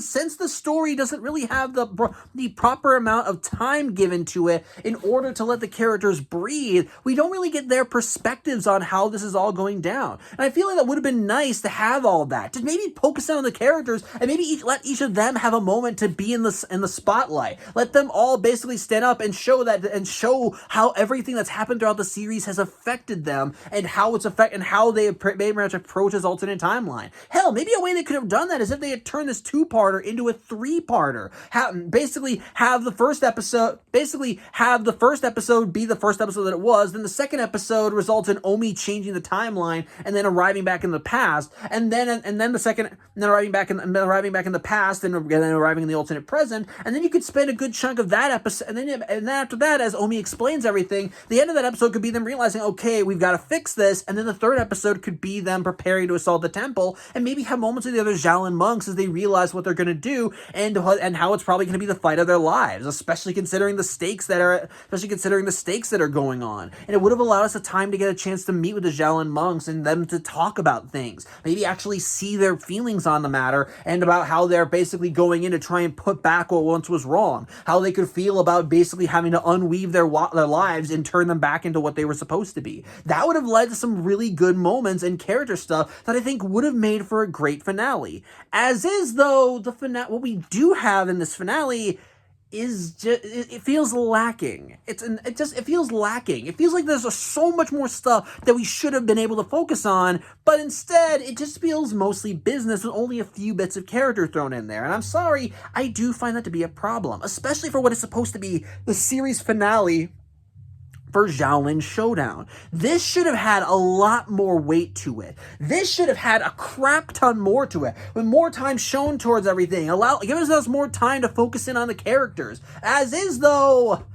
since the story doesn't really have the proper amount of time given to it in order to let the characters breathe, we don't really get their perspectives on how this is all going down. And I feel like that would have been nice to have all that. Just maybe focus on the characters and maybe let each of them have a moment to be in the spotlight. Let them all basically stand up and show how everything that's happened throughout the series has affected them and how they very much approach this alternate timeline. Hell, maybe a way they could have done that is if they had turned this two-parter into a three-parter. Basically have the first episode, basically have the first episode be the first episode that it was, then the second episode results in Omi changing the timeline and then arriving back in the past, and then arriving back in the past, and then arriving in the alternate present, and then you could spend a good chunk of that episode, and then after that, as Omi explains everything, the end of that episode could be them realizing, okay, we've got to fix this, and then the third episode could be them preparing to assault the temple, and maybe have moments with the other Xiaolin monks as they realize what they're going to do, and how it's probably going to be the fight of their lives, especially considering the stakes that are going on. And it would have allowed us a time to get a chance to meet with the Xiaolin monks and them to talk about things, maybe actually see their feelings on the matter, and about how they're basically going in to try and put back what once was wrong, how they could feel about basically having to unweave their lives and turn them back into what they were supposed to be. That would have led to some really good moments and character stuff that I think would have made for a great finale. As is, though, what we do have in this finale is just, it feels lacking. It feels lacking. It feels like there's so much more stuff that we should have been able to focus on, but instead it just feels mostly business with only a few bits of character thrown in there. And I'm sorry, I do find that to be a problem, especially for what is supposed to be the series finale for Xiaolin Showdown. This should have had a lot more weight to it. This should have had a crap ton more to it, with more time shown towards everything. Giving us more time to focus in on the characters. As is, though,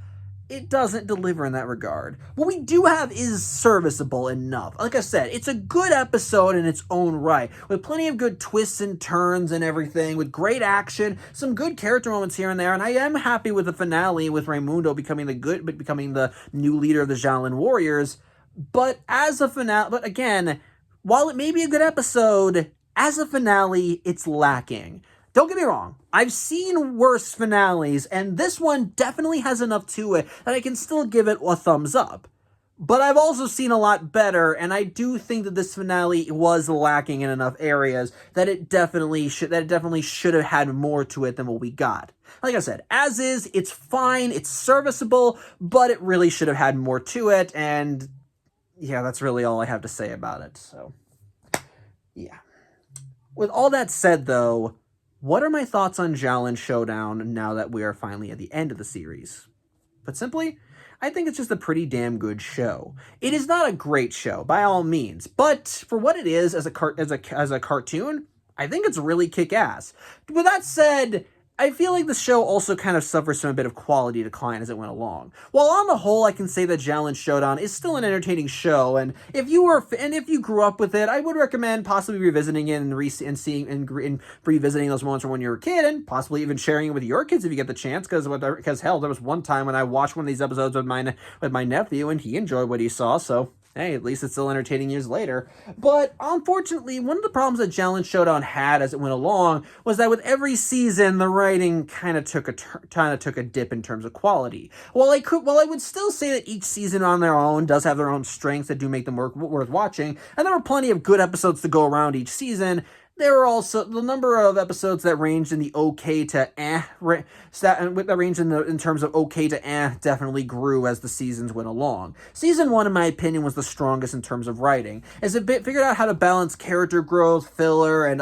it doesn't deliver in that regard. What we do have is serviceable enough. Like I said, it's a good episode in its own right, with plenty of good twists and turns and everything, with great action, some good character moments here and there, and I am happy with the finale, with Raimundo becoming the new leader of the Xiaolin Warriors. But again, while it may be a good episode, as a finale, it's lacking. Don't get me wrong, I've seen worse finales, and this one definitely has enough to it that I can still give it a thumbs up. But I've also seen a lot better, and I do think that this finale was lacking in enough areas that it definitely should have had more to it than what we got. Like I said, as is, it's fine, it's serviceable, but it really should have had more to it, and yeah, that's really all I have to say about it, so yeah. With all that said, though, what are my thoughts on Xiaolin Showdown now that we are finally at the end of the series? But simply, I think it's just a pretty damn good show. It is not a great show, by all means, but for what it is as a cartoon, I think it's really kick-ass. With that said, I feel like the show also kind of suffers from a bit of quality decline as it went along. While on the whole, I can say that Xiaolin Showdown is still an entertaining show, and if you grew up with it, I would recommend possibly revisiting it and revisiting those moments from when you were a kid, and possibly even sharing it with your kids if you get the chance. Because hell, there was one time when I watched one of these episodes with my nephew, and he enjoyed what he saw. So hey, at least it's still entertaining years later. But unfortunately, one of the problems that Xiaolin Showdown had as it went along was that with every season, the writing kind of took a dip in terms of quality. While I would still say that each season on their own does have their own strengths that do make them worth watching, and there were plenty of good episodes to go around each season, there were also the number of episodes that ranged in the okay to in terms of okay to definitely grew as the seasons went along. Season 1, in my opinion, was the strongest in terms of writing, as it figured out how to balance character growth, filler, and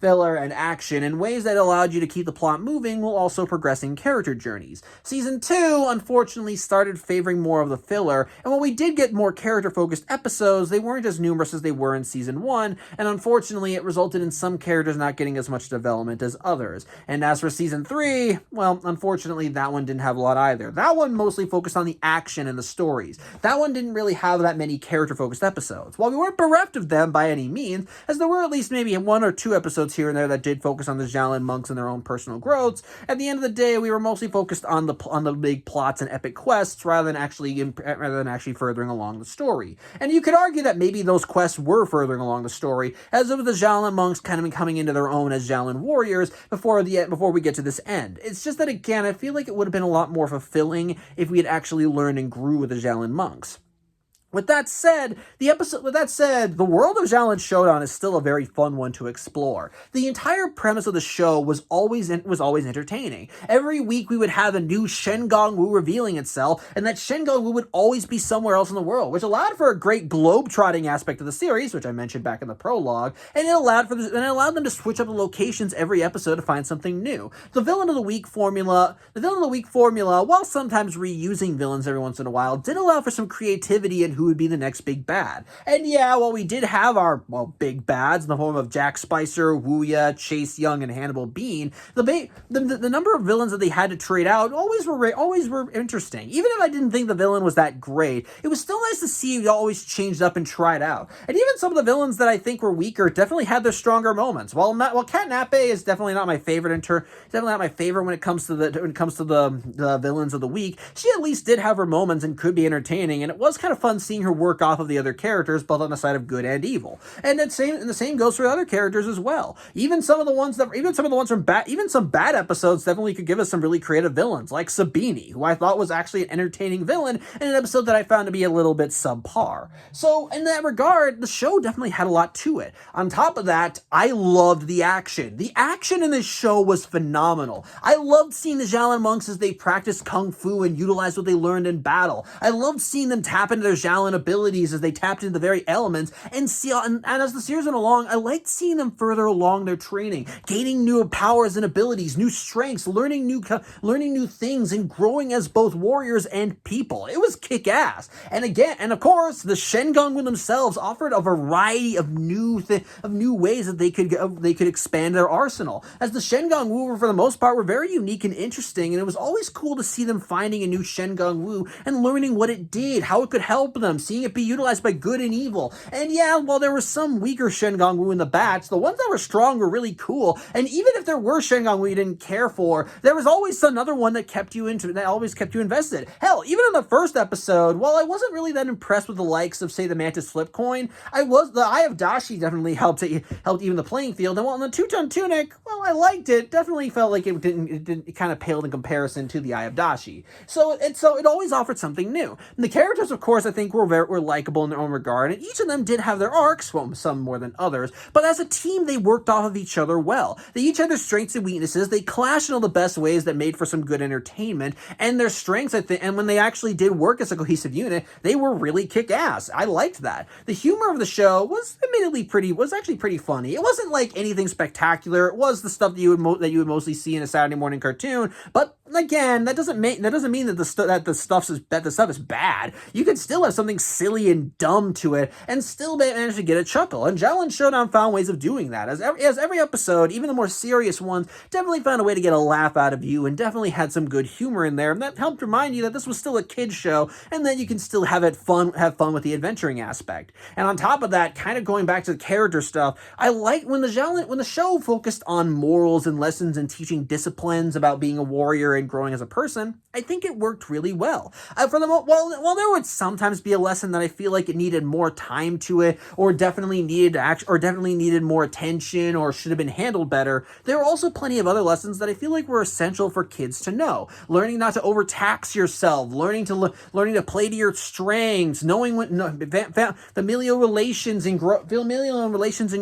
filler and action in ways that allowed you to keep the plot moving while also progressing character journeys. Season 2, unfortunately, started favoring more of the filler, and while we did get more character-focused episodes, they weren't as numerous as they were in Season 1, and unfortunately, it resulted in some characters not getting as much development as others. And as for Season 3, well, unfortunately, that one didn't have a lot either. That one mostly focused on the action and the stories. That one didn't really have that many character-focused episodes. While we weren't bereft of them by any means, as there were at least maybe 1 or 2 episodes here and there that did focus on the Xiaolin monks and their own personal growths, at the end of the day, we were mostly focused on the big plots and epic quests rather than actually furthering along the story. And you could argue that maybe those quests were furthering along the story, as it was the Xiaolin monks kind of coming into their own as Xiaolin warriors before we get to this end. It's just that, again, I feel like it would have been a lot more fulfilling if we had actually learned and grew with the Xiaolin monks. With that said, the world of Xiaolin Showdown is still a very fun one to explore. The entire premise of the show was always entertaining. Every week we would have a new Shengong Wu revealing itself, and that Shengong Wu would always be somewhere else in the world, which allowed for a great globe-trotting aspect of the series, which I mentioned back in the prologue, and it allowed them to switch up the locations every episode to find something new. The villain of the week formula, while sometimes reusing villains every once in a while, did allow for some creativity in who would be the next big bad. And yeah, while we did have our, big bads in the form of Jack Spicer, Wuya, Chase Young, and Hannibal Bean, the number of villains that they had to trade out always were interesting. Even if I didn't think the villain was that great, it was still nice to see you always changed up and tried out. And even some of the villains that I think were weaker definitely had their stronger moments. While Cat Nape is definitely not my favorite when it comes to the villains of the week, she at least did have her moments and could be entertaining, and it was kind of fun seeing her work off of the other characters, both on the side of good and evil. And the same goes for other characters as well. Even some bad episodes definitely could give us some really creative villains, like Sabini, who I thought was actually an entertaining villain in an episode that I found to be a little bit subpar. So in that regard, the show definitely had a lot to it. On top of that, I loved the action. The action in this show was phenomenal. I loved seeing the Xiaolin monks as they practiced kung fu and utilized what they learned in battle. I loved seeing them tap into their Xiaolin abilities as they tapped into the very elements, and as the series went along, I liked seeing them further along their training, gaining new powers and abilities, new strengths, learning new things, and growing as both warriors and people. It was kick-ass. And of course, the Shengong themselves offered a variety of new ways that they could expand their arsenal. As the Shengong Wu, for the most part, were very unique and interesting, and it was always cool to see them finding a new Shengong Wu and learning what it did, how it could help them, seeing it be utilized by good and evil. And yeah, while there were some weaker Shengong Wu in the batch, the ones that were strong were really cool. And even if there were Shengong Wu you didn't care for, there was always another one that always kept you invested. Hell, even in the first episode, while I wasn't really that impressed with the likes of, say, the Mantis Flip Coin, the Eye of Dashi definitely helped even the playing field. And while in the Two-Tone Tunic, well, I liked it. Definitely felt like it kind of paled in comparison to the Eye of Dashi. So it always offered something new. And the characters, of course, I think were likable in their own regard, and each of them did have their arcs, well, some more than others, but as a team, they worked off of each other well. They each had their strengths and weaknesses. They clashed in all the best ways that made for some good entertainment, and their strengths, I think, and when they actually did work as a cohesive unit, they were really kick-ass. I liked that. The humor of the show was actually pretty funny. It wasn't like anything spectacular. It was the stuff that you would mostly see in a Saturday morning cartoon, but again, that doesn't mean that the stuff is bad. You could still have something silly and dumb to it and still manage to get a chuckle. And Xiaolin Showdown found ways of doing that. As every episode, even the more serious ones, definitely found a way to get a laugh out of you and definitely had some good humor in there. And that helped remind you that this was still a kid's show and that you can still have fun with the adventuring aspect. And on top of that, kind of going back to the character stuff, I liked when the show focused on morals and lessons and teaching disciplines about being a warrior and growing as a person. I think it worked really well. While there would sometimes be a lesson that I feel like it needed more time to it, or definitely needed more attention, or should have been handled better, there were also plenty of other lessons that I feel like were essential for kids to know. Learning not to overtax yourself, learning to play to your strengths, knowing familial relations and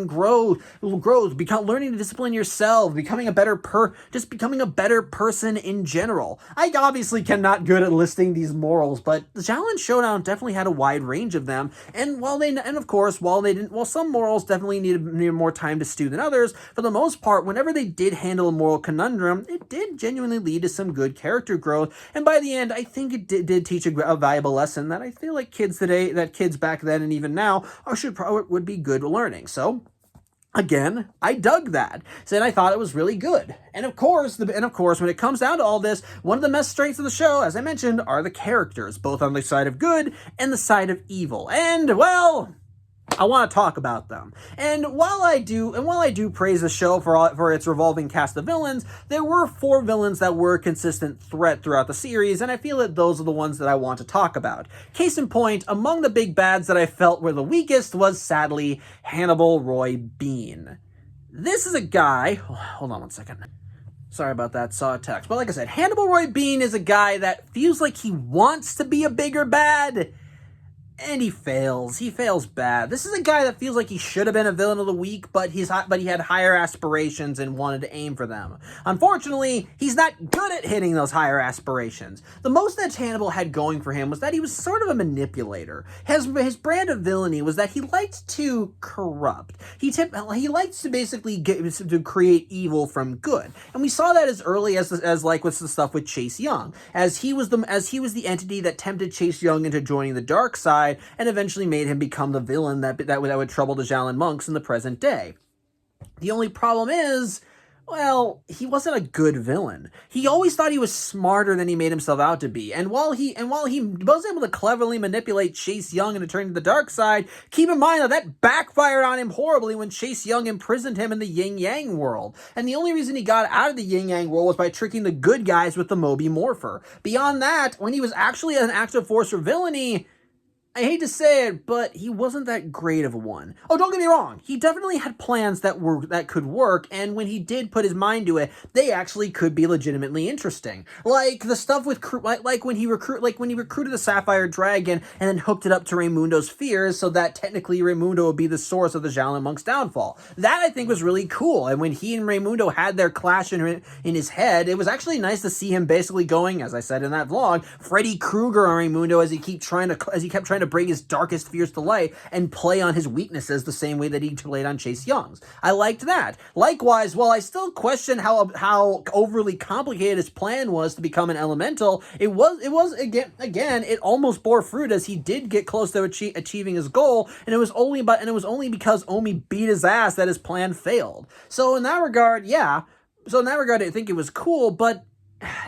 growth, learning to discipline yourself, becoming a better person in general. I obviously cannot good at listing these morals, but the Xiaolin Showdown definitely had a wide range of them, and while some morals definitely needed more time to stew than others, for the most part, whenever they did handle a moral conundrum, it did genuinely lead to some good character growth, and by the end, I think it did teach a valuable lesson that I feel like kids back then and even now would be good learning. So again, I dug that. Said I thought it was really good. And of course, when it comes down to all this, one of the best strengths of the show, as I mentioned, are the characters, both on the side of good and the side of evil. And, well, I want to talk about them. And while I do praise the show for its revolving cast of villains, there were 4 villains that were a consistent threat throughout the series, and I feel that those are the ones that I want to talk about. Case in point, among the big bads that I felt were the weakest was, sadly, Hannibal Roy Bean. This is a guy... Hold on one second. Sorry about that, saw a text. But like I said, Hannibal Roy Bean is a guy that feels like he wants to be a bigger bad, And he fails. He fails bad. This is a guy that feels like he should have been a villain of the week, but he had higher aspirations and wanted to aim for them. Unfortunately, he's not good at hitting those higher aspirations. The most that Hannibal had going for him was that he was sort of a manipulator. His brand of villainy was that he liked to corrupt. He likes to basically to create evil from good, and we saw that as early as like with the stuff with Chase Young, as he was the entity that tempted Chase Young into joining the dark side, and eventually made him become the villain that would trouble the Xiaolin monks in the present day. The only problem is, well, he wasn't a good villain. He always thought he was smarter than he made himself out to be. And while he was able to cleverly manipulate Chase Young into turning to the dark side, keep in mind that backfired on him horribly when Chase Young imprisoned him in the yin-yang world. And the only reason he got out of the yin-yang world was by tricking the good guys with the Moby Morpher. Beyond that, when he was actually an active force for villainy, I hate to say it, but he wasn't that great of a one. Oh, don't get me wrong. He definitely had plans that could work, and when he did put his mind to it, they actually could be legitimately interesting. Like the stuff with like when he recruited the Sapphire Dragon and then hooked it up to Raimundo's fears, so that technically Raimundo would be the source of the Xiaolin monk's downfall. That I think was really cool. And when he and Raimundo had their clash in his head, it was actually nice to see him basically going, as I said in that vlog, Freddy Krueger on Raimundo as he kept trying to bring his darkest fears to light and play on his weaknesses the same way that he played on Chase Young's. I liked that. Likewise, while I still question how overly complicated his plan was to become an elemental, it was again it almost bore fruit, as he did get close to achieving his goal, and it was only because Omi beat his ass that his plan failed. So in that regard, I think it was cool, but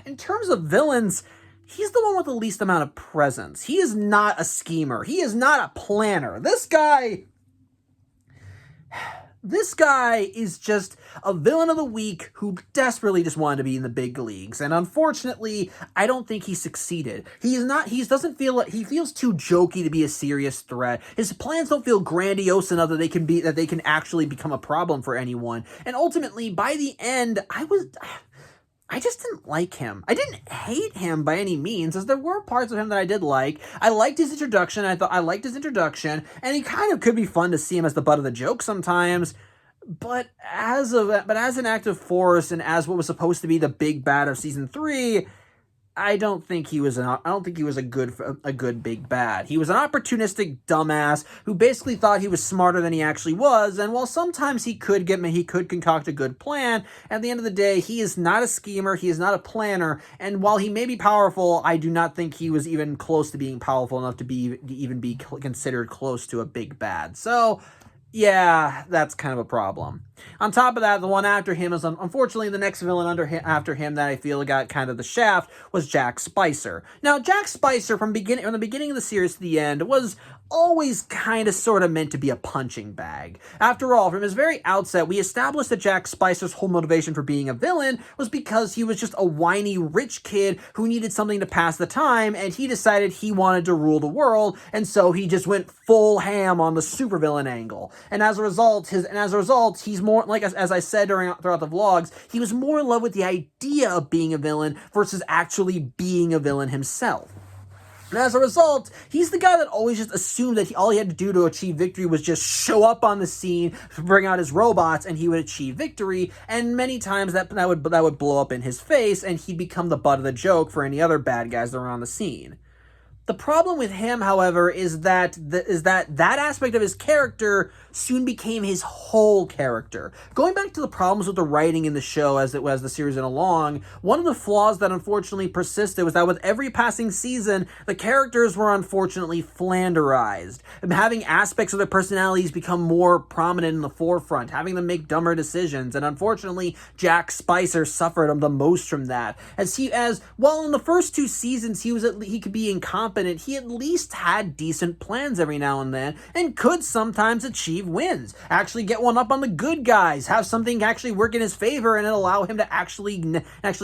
in terms of villains, he's the one with the least amount of presence. He is not a schemer. He is not a planner. This guy is just a villain of the week who desperately just wanted to be in the big leagues. And unfortunately, I don't think he succeeded. He feels too jokey to be a serious threat. His plans don't feel grandiose enough that they can actually become a problem for anyone. And ultimately, by the end, I just didn't like him. I didn't hate him by any means, as there were parts of him that I did like. I liked his introduction. I liked his introduction, and he kind of could be fun to see him as the butt of the joke sometimes. But as an active force and as what was supposed to be the big bad of season 3, I don't think he was a good big bad. He was an opportunistic dumbass who basically thought he was smarter than he actually was, and while sometimes he could concoct a good plan, at the end of the day, he is not a schemer, he is not a planner, and while he may be powerful, I do not think he was even close to being powerful enough to be considered close to a big bad. So yeah, that's kind of a problem. On top of that, the one after him is, unfortunately, the next villain after him that I feel got kind of the shaft was Jack Spicer. Now, Jack Spicer, from the beginning of the series to the end, was always kind of sort of meant to be a punching bag. After all, from his very outset, we established that Jack Spicer's whole motivation for being a villain was because he was just a whiny rich kid who needed something to pass the time, and he decided he wanted to rule the world, and so he just went full ham on the supervillain angle. And as a result, he's more, like as I said throughout the vlogs, he was more in love with the idea of being a villain versus actually being a villain himself. And as a result, he's the guy that always just assumed that all he had to do to achieve victory was just show up on the scene, bring out his robots, and he would achieve victory. And many times that would blow up in his face, and he'd become the butt of the joke for any other bad guys that were on the scene. The problem with him, however, is that aspect of his character soon became his whole character. Going back to the problems with the writing in the show as the series went along, one of the flaws that unfortunately persisted was that with every passing season, the characters were unfortunately flanderized, and having aspects of their personalities become more prominent in the forefront, having them make dumber decisions, and unfortunately, Jack Spicer suffered the most from that. While in the first 2 seasons he could be incompetent, he at least had decent plans every now and then, and could sometimes achieve wins, actually get one up on the good guys, have something actually work in his favor, and allow him to actually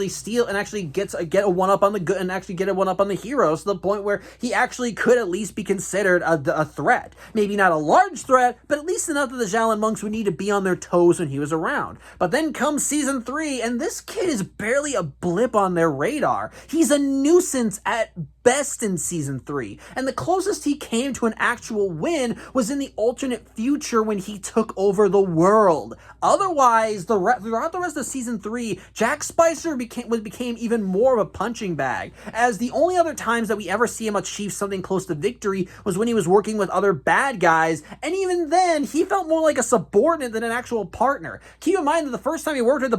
steal and actually get a one up on the good and actually get a one up on the heroes, to the point where he actually could at least be considered a threat. Maybe not a large threat, but at least enough that the Xiaolin monks would need to be on their toes when he was around. But then comes season 3, and this kid is barely a blip on their radar. He's a nuisance at best in season season 3, and the closest he came to an actual win was in the alternate future when he took over the world. Otherwise, throughout the rest of season 3, Jack Spicer became even more of a punching bag, as the only other times that we ever see him achieve something close to victory was when he was working with other bad guys, and even then, he felt more like a subordinate than an actual partner. Keep in mind that the first time he worked with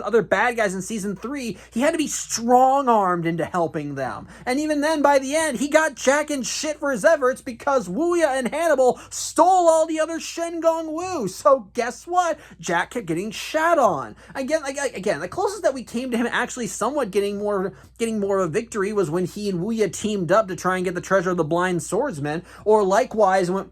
other bad guys in season 3, he had to be strong-armed into helping them. And even then, by the end, he got Jack in shit for his efforts because Wuya and Hannibal stole all the other Shengong Wu. So guess what? Jack kept getting shat on. Again, the closest that we came to him actually somewhat getting more of a victory was when he and Wuya teamed up to try and get the treasure of the blind swordsman, or likewise when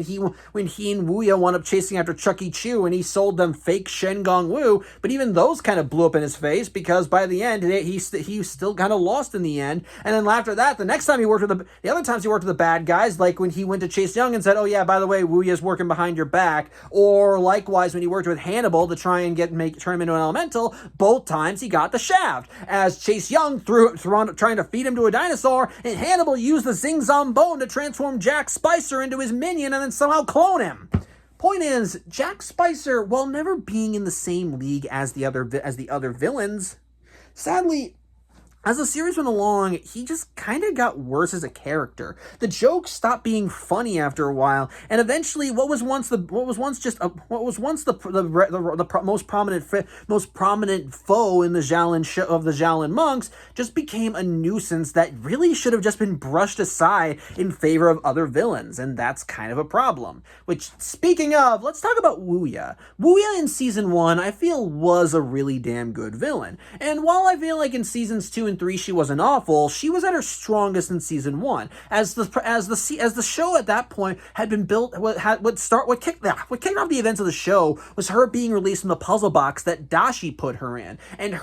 he and Wuya wound up chasing after Chucky Chu and he sold them fake Shengong Wu. But even those kind of blew up in his face because by the end he still kind of lost in the end. And then after that, the other times he worked with the bad guys, like when he went to Chase Young and said, "Oh yeah, by the way, Wuya's working behind your back," or likewise when he worked with Hannibal to try and turn him into an elemental. Both times he got the shaft, as Chase Young trying to feed him to a dinosaur, and Hannibal used the Zing Zombone to transform Jack Spicer into his minion and then somehow clone him. Point is, Jack Spicer, while never being in the same league as the other villains, sadly, as the series went along, he just kind of got worse as a character. The jokes stopped being funny after a while, and eventually, what was once the most prominent foe in the Xiaolin monks just became a nuisance that really should have just been brushed aside in favor of other villains, and that's kind of a problem. Which, speaking of, let's talk about Wuya. Wuya in season 1, I feel, was a really damn good villain, and while I feel like in seasons 2 and 3 she wasn't awful, she was at her strongest in season 1, as the show at that point had been built. What kicked off the events of the show was her being released from the puzzle box that Dashi put her in, and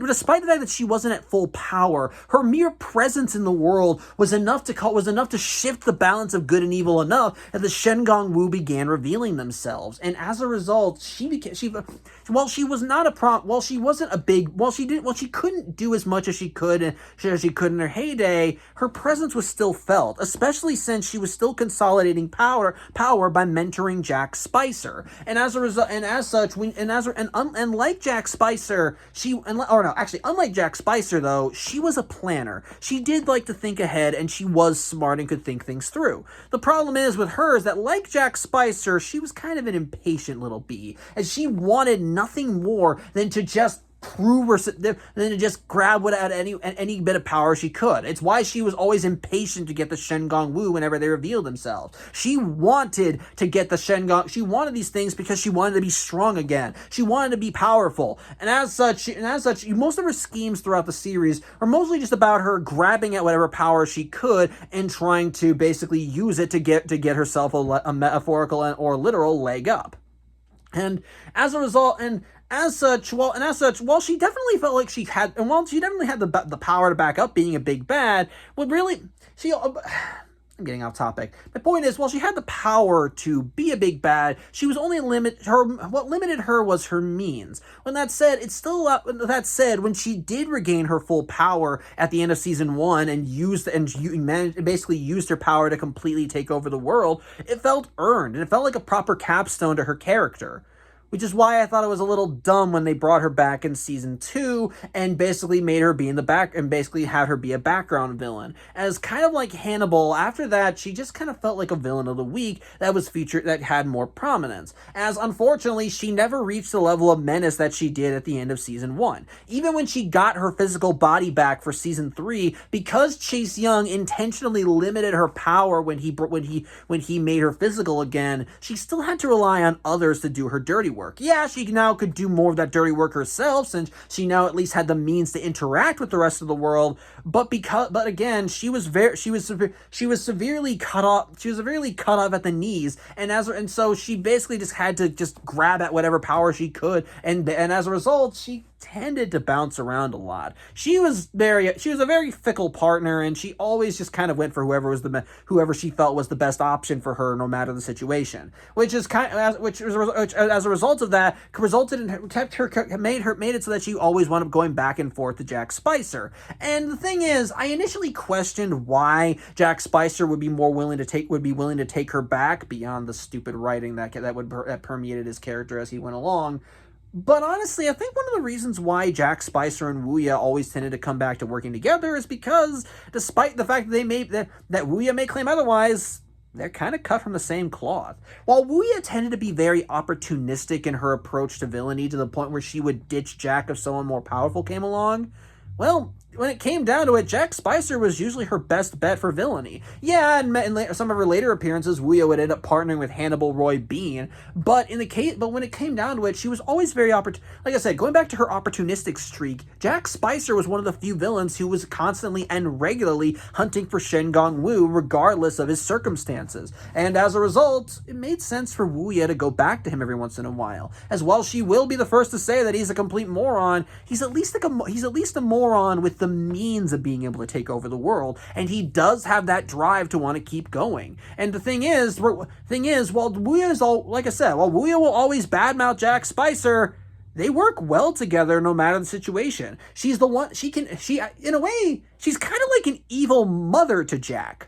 despite the fact that she wasn't at full power, her mere presence in the world was enough to shift the balance of good and evil enough that the Shengong Wu began revealing themselves, and as a result, she couldn't do as much as she could in her heyday, her presence was still felt, especially since she was still consolidating power by mentoring Jack Spicer. And as a result, unlike Jack Spicer, unlike Jack Spicer though, she was a planner. She did like to think ahead, and she was smart and could think things through. The problem is with her is that, like Jack Spicer, she was kind of an impatient little bee, as she wanted nothing more than to just grab any bit of power she could. It's why she was always impatient to get the Shengong Wu whenever they revealed themselves. She wanted to get the Shengong. She wanted these things because she wanted to be strong again. She wanted to be powerful, and as such, most of her schemes throughout the series are mostly just about her grabbing at whatever power she could and trying to basically use it to get herself a metaphorical or literal leg up. And as a result, while she definitely felt like she had the power to back up being a big bad, I'm getting off topic. My point is, while she had the power to be a big bad, she was only what limited her was her means. When that said, when she did regain her full power at the end of season 1 and basically used her power to completely take over the world, it felt earned, and it felt like a proper capstone to her character. Which is why I thought it was a little dumb when they brought her back in season 2 and basically made her be in the back and basically had her be a background villain. As kind of like Hannibal, after that, she just kind of felt like a villain of the week that had more prominence. As unfortunately, she never reached the level of menace that she did at the end of season 1. Even when she got her physical body back for season 3, because Chase Young intentionally limited her power when he made her physical again, she still had to rely on others to do her dirty work. Yeah, she now could do more of that dirty work herself, since she now at least had the means to interact with the rest of the world. But again, she was severely cut off. She was severely cut off at the knees, and so she basically just had to grab at whatever power she could, and as a result, she tended to bounce around a lot. She was a very fickle partner, and she always just kind of went for whoever she felt was the best option for her, no matter the situation. Which as a result of that, made it so that she always wound up going back and forth to Jack Spicer. And the thing is, I initially questioned why Jack Spicer would be willing to take her back, beyond the stupid writing that permeated his character as he went along. But honestly, I think one of the reasons why Jack Spicer and Wuya always tended to come back to working together is because, despite the fact that Wuya may claim otherwise, they're kind of cut from the same cloth. While Wuya tended to be very opportunistic in her approach to villainy, to the point where she would ditch Jack if someone more powerful came along, well, when it came down to it, Jack Spicer was usually her best bet for villainy. Yeah, in some of her later appearances, Wuya would end up partnering with Hannibal Roy Bean, but when it came down to it, she was always very like I said, going back to her opportunistic streak, Jack Spicer was one of the few villains who was constantly and regularly hunting for Shen Gong Wu, regardless of his circumstances. And as a result, it made sense for Wuya to go back to him every once in a while. As while she will be the first to say that he's a complete moron, he's at least a moron with the means of being able to take over the world, and he does have that drive to want to keep going. And the thing is, while Wuya will always badmouth Jack Spicer, they work well together no matter the situation. She's the one, in a way, she's kind of like an evil mother to Jack.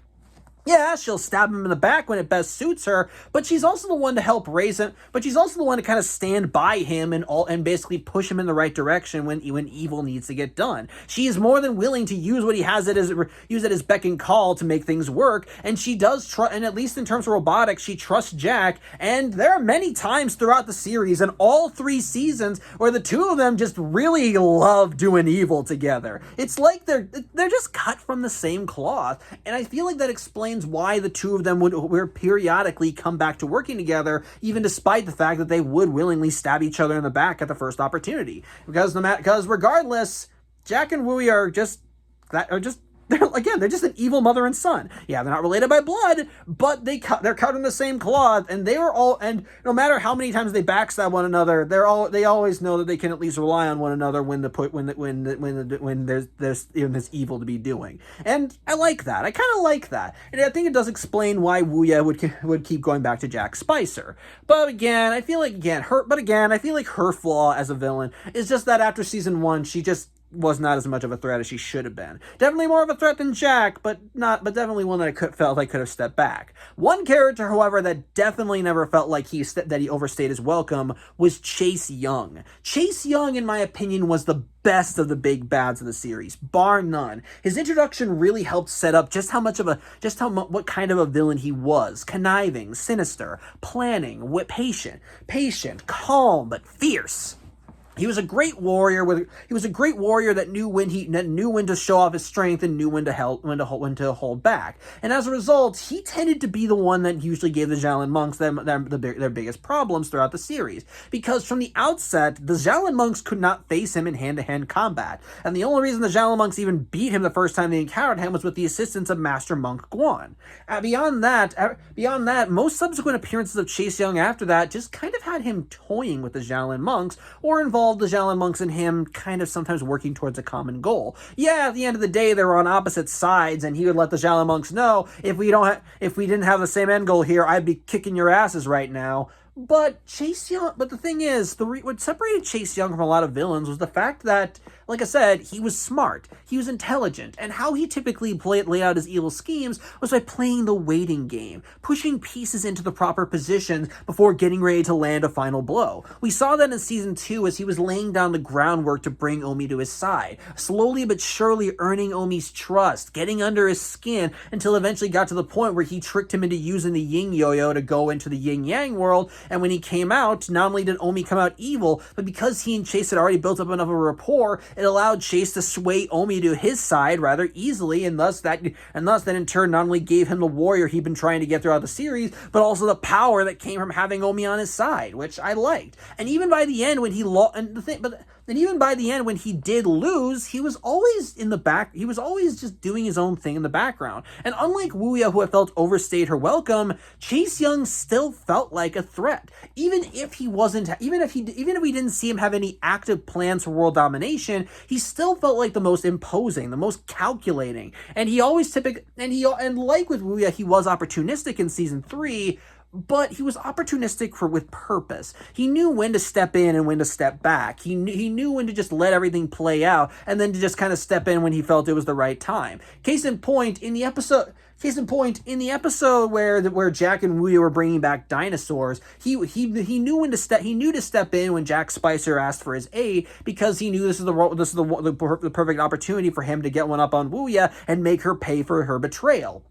Yeah, she'll stab him in the back when it best suits her, but she's also the one to help raise him, but she's also the one to kind of stand by him and basically push him in the right direction when evil needs to get done. She is more than willing to use what he has at his beck and call to make things work, and she does and at least in terms of robotics, she trusts Jack, and there are many times throughout the series, in all 3 seasons, where the two of them just really love doing evil together. It's like they're just cut from the same cloth, and I feel like that explains why the two of them would periodically come back to working together, even despite the fact that they would willingly stab each other in the back at the first opportunity. Because regardless, Jack and Wuya are just they're just an evil mother and son. Yeah, they're not related by blood, but they're cut in the same cloth, and and no matter how many times they backstab one another, they always know that they can at least rely on one another when there's this evil to be doing. And I like that. I kind of like that, and I think it does explain why Wuya would keep going back to Jack Spicer. But again, I feel like her flaw as a villain is just that after season 1, she just was not as much of a threat as she should have been. Definitely more of a threat than Jack, but definitely one that I felt I could have stepped back. One character, however, that definitely never felt like he overstayed his welcome was Chase Young. Chase Young, in my opinion, was the best of the big bads of the series, bar none. His introduction really helped set up what kind of a villain he was: conniving, sinister, planning, patient, calm, but fierce. He was a great warrior that knew when to show off his strength and knew when to hold back. And as a result, he tended to be the one that usually gave the Xiaolin monks their biggest problems throughout the series, because from the outset, the Xiaolin monks could not face him in hand-to-hand combat. And the only reason the Xiaolin monks even beat him the first time they encountered him was with the assistance of Master Monk Guan. Beyond that, most subsequent appearances of Chase Young after that just kind of had him toying with the Xiaolin monks, or involved the Xiaolin monks and him kind of sometimes working towards a common goal. Yeah, at the end of the day, they were on opposite sides, and he would let the Xiaolin monks know, if we didn't have the same end goal here, I'd be kicking your asses right now. But the thing is, what separated Chase Young from a lot of villains was the fact that, like I said, he was smart, he was intelligent, and how he typically laid out his evil schemes was by playing the waiting game, pushing pieces into the proper positions before getting ready to land a final blow. We saw that in season 2 as he was laying down the groundwork to bring Omi to his side, slowly but surely earning Omi's trust, getting under his skin, until eventually got to the point where he tricked him into using the yin yo-yo to go into the yin-yang world. And when he came out, not only did Omi come out evil, but because he and Chase had already built up enough of a rapport, it allowed Chase to sway Omi to his side rather easily, and thus that in turn not only gave him the warrior he'd been trying to get throughout the series, but also the power that came from having Omi on his side, which I liked. And even by the end, when he lost, And even by the end, when he did lose, he was always in the back. He was always just doing his own thing in the background. And unlike Wuya, who I felt overstayed her welcome, Chase Young still felt like a threat. Even if we didn't see him have any active plans for world domination, he still felt like the most imposing, the most calculating. And he always and like with Wuya, he was opportunistic in season 3, but he was opportunistic with purpose. He knew when to step in and when to step back. He knew when to just let everything play out and then to just kind of step in when he felt it was the right time. Case in point, in the episode where Jack and Wuya were bringing back dinosaurs, he knew to step in when Jack Spicer asked for his aid, because he knew this is the perfect opportunity for him to get one up on Wuya and make her pay for her betrayal.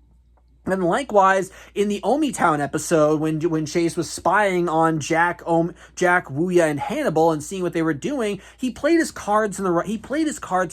And likewise, in the Omi Town episode, when Chase was spying on Jack, Wuya, and Hannibal and seeing what they were doing, he played his cards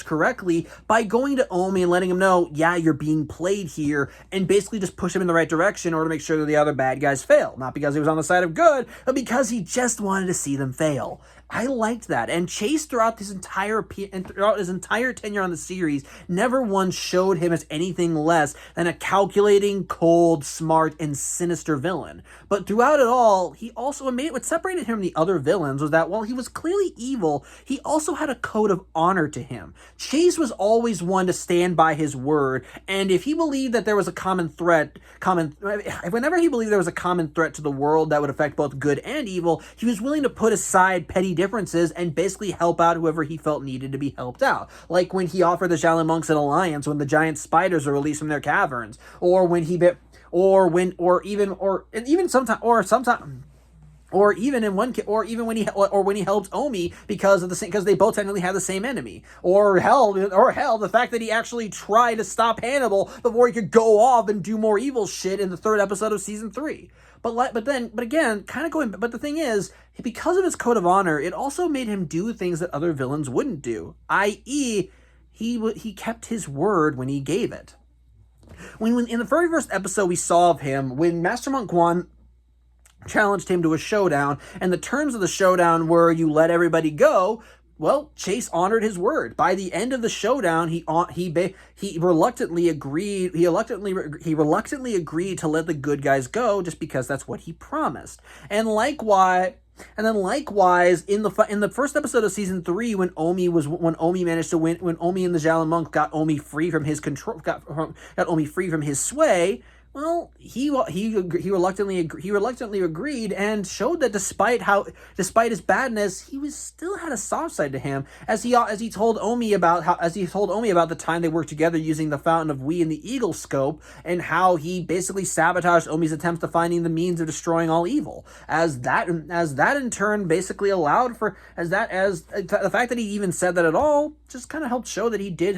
correctly by going to Omi and letting him know, yeah, you're being played here, and basically just push him in the right direction in order to make sure that the other bad guys fail. Not because he was on the side of good, but because he just wanted to see them fail. I liked that, and Chase throughout his entire tenure on the series never once showed him as anything less than a calculating, cold, smart, and sinister villain. But throughout it all, he also what separated him from the other villains was that while he was clearly evil, he also had a code of honor to him. Chase was always one to stand by his word, and if he believed that there was a whenever he believed there was a common threat to the world that would affect both good and evil, he was willing to put aside petty differences and basically help out whoever he felt needed to be helped out. Like when he offered the Xiaolin monks an alliance when the giant spiders were released from their caverns, or when he when he helped Omi because they both technically had the same enemy, or hell, the fact that he actually tried to stop Hannibal before he could go off and do more evil shit in the 3rd episode of season 3. But the thing is, because of his code of honor, it also made him do things that other villains wouldn't do, i.e., he kept his word when he gave it. When in the very first episode we saw of him, when Master Monk Quan challenged him to a showdown, and the terms of the showdown were you let everybody go, well, Chase honored his word. By the end of the showdown, he reluctantly agreed. He reluctantly agreed to let the good guys go, just because that's what he promised. And likewise, in the first episode of season 3, when Omi and the Xiaolin monk got Omi free from his control, got Omi free from his sway. Well, he reluctantly agreed and showed that despite his badness, he still had a soft side to him, as he told Omi about the time they worked together using the Fountain of Wi and the Eagle Scope, and how he basically sabotaged Omi's attempts to finding the means of destroying all evil. As that in turn basically allowed for the fact that he even said that at all just kind of helped show that he did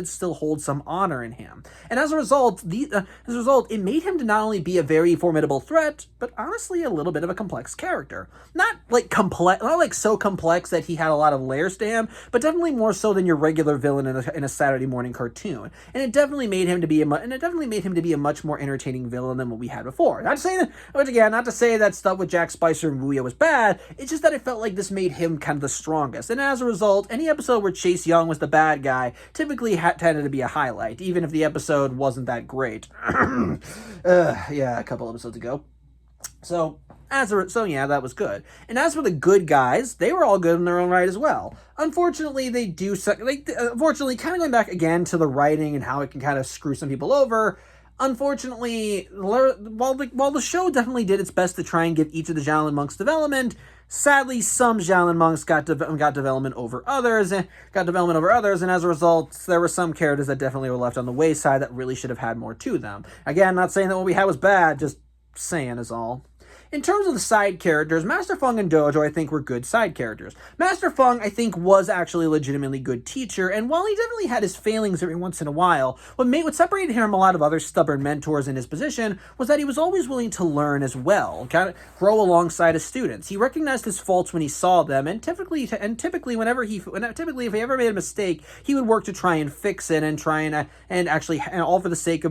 still hold some honor in him. And as a result, it made him to not only be a very formidable threat, but honestly a little bit of a complex character. Not so complex that he had a lot of layers to him, but definitely more so than your regular villain in a Saturday morning cartoon. And it definitely made him to be a much more entertaining villain than what we had before. Not to say that stuff with Jack Spicer and Wuya was bad. It's just that it felt like this made him kind of the strongest. And as a result, any episode where Chase Young was the bad guy typically tended to be a highlight, even if the episode wasn't that great. A couple episodes ago. So that was good. And as for the good guys, they were all good in their own right as well. Unfortunately, kind of going back again to the writing and how it can kind of screw some people over. Unfortunately, while the show definitely did its best to try and give each of the Xiaolin monks development, sadly, some Xiaolin monks got development over others, and as a result, there were some characters that definitely were left on the wayside that really should have had more to them. Again, not saying that what we had was bad, just saying is all. In terms of the side characters, Master Feng and Dojo, I think, were good side characters. Master Feng, I think, was actually a legitimately good teacher, and while he definitely had his failings every once in a while, what separated him from a lot of other stubborn mentors in his position was that he was always willing to learn as well, kind of grow alongside his students. He recognized his faults when he saw them, and typically, if he ever made a mistake, he would work to try and fix it all for the sake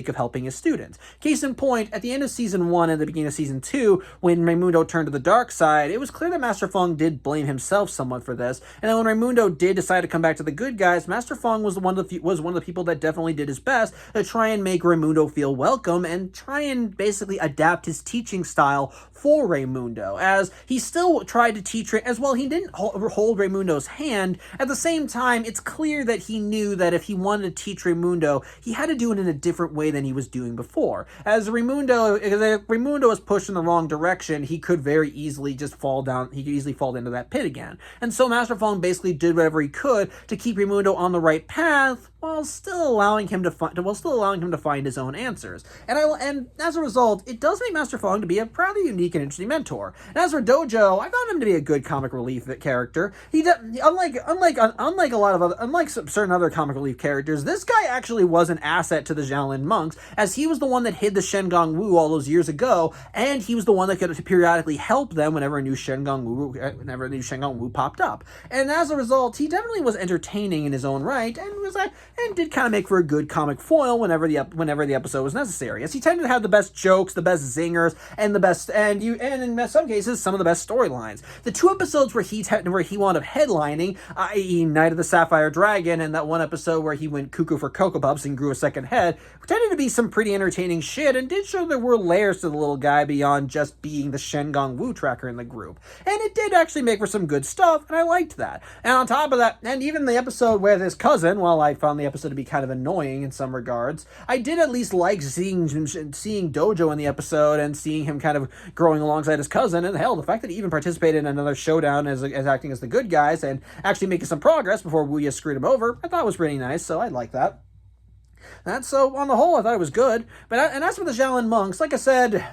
of helping his students. Case in point, at the end of season 1 and the beginning of season 2, when Raimundo turned to the dark side, it was clear that Master Fong did blame himself somewhat for this. And then when Raimundo did decide to come back to the good guys, Master Fong was one of the people that definitely did his best to try and make Raimundo feel welcome and try and basically adapt his teaching style for Raimundo, as he still tried to teach, as well he didn't hold Raimundo's hand. At the same time, it's clear that he knew that if he wanted to teach Raimundo, he had to do it in a different way than he was doing before. As Raimundo, if Raimundo was pushed in the wrong direction, he could very easily just fall down, he could easily fall into that pit again. And so Master Fong basically did whatever he could to keep Raimundo on the right path, while still allowing him to find his own answers. And as a result, it does make Master Fong to be a rather unique and interesting mentor. And as for Dojo, I found him to be a good comic relief character. Unlike certain other comic relief characters, this guy actually was an asset to the Xiaolin monks, as he was the one that hid the Shengong Wu all those years ago, and he was the one that could periodically help them whenever a new Shengong Wu popped up. And as a result, he definitely was entertaining in his own right, and did kind of make for a good comic foil whenever the episode was necessary, as he tended to have the best jokes, the best zingers, and in some cases some of the best storylines. The 2 episodes where he wound up headlining, i.e. Night of the Sapphire Dragon, and that one episode where he went cuckoo for Cocoa Puffs and grew a second head, tended to be some pretty entertaining shit, and did show there were layers to the little guy beyond just being the Shengong Wu tracker in the group. And it did actually make for some good stuff, and I liked that. And on top of that, and even the episode where his cousin, while I found the episode to be kind of annoying in some regards, I did at least like seeing Dojo in the episode and seeing him kind of growing alongside his cousin. And hell, the fact that he even participated in another showdown as acting as the good guys and actually making some progress before Wuya screwed him over, I thought was pretty nice, so I like that. So on the whole, I thought it was good. And as for the Xiaolin monks, like I said,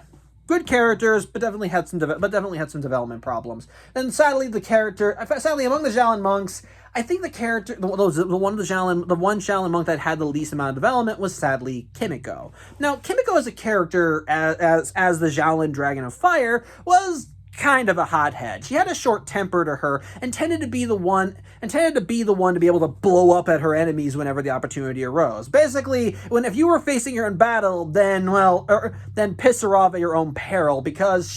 good characters, but definitely had some development problems. And sadly, among the Xiaolin monks, I think the one Xiaolin monk that had the least amount of development was sadly Kimiko. Now, Kimiko as a character, as the Xiaolin Dragon of Fire, was kind of a hothead. She had a short temper to her and tended to be the one to be able to blow up at her enemies whenever the opportunity arose. Basically, if you were facing her in battle, then piss her off at your own peril, because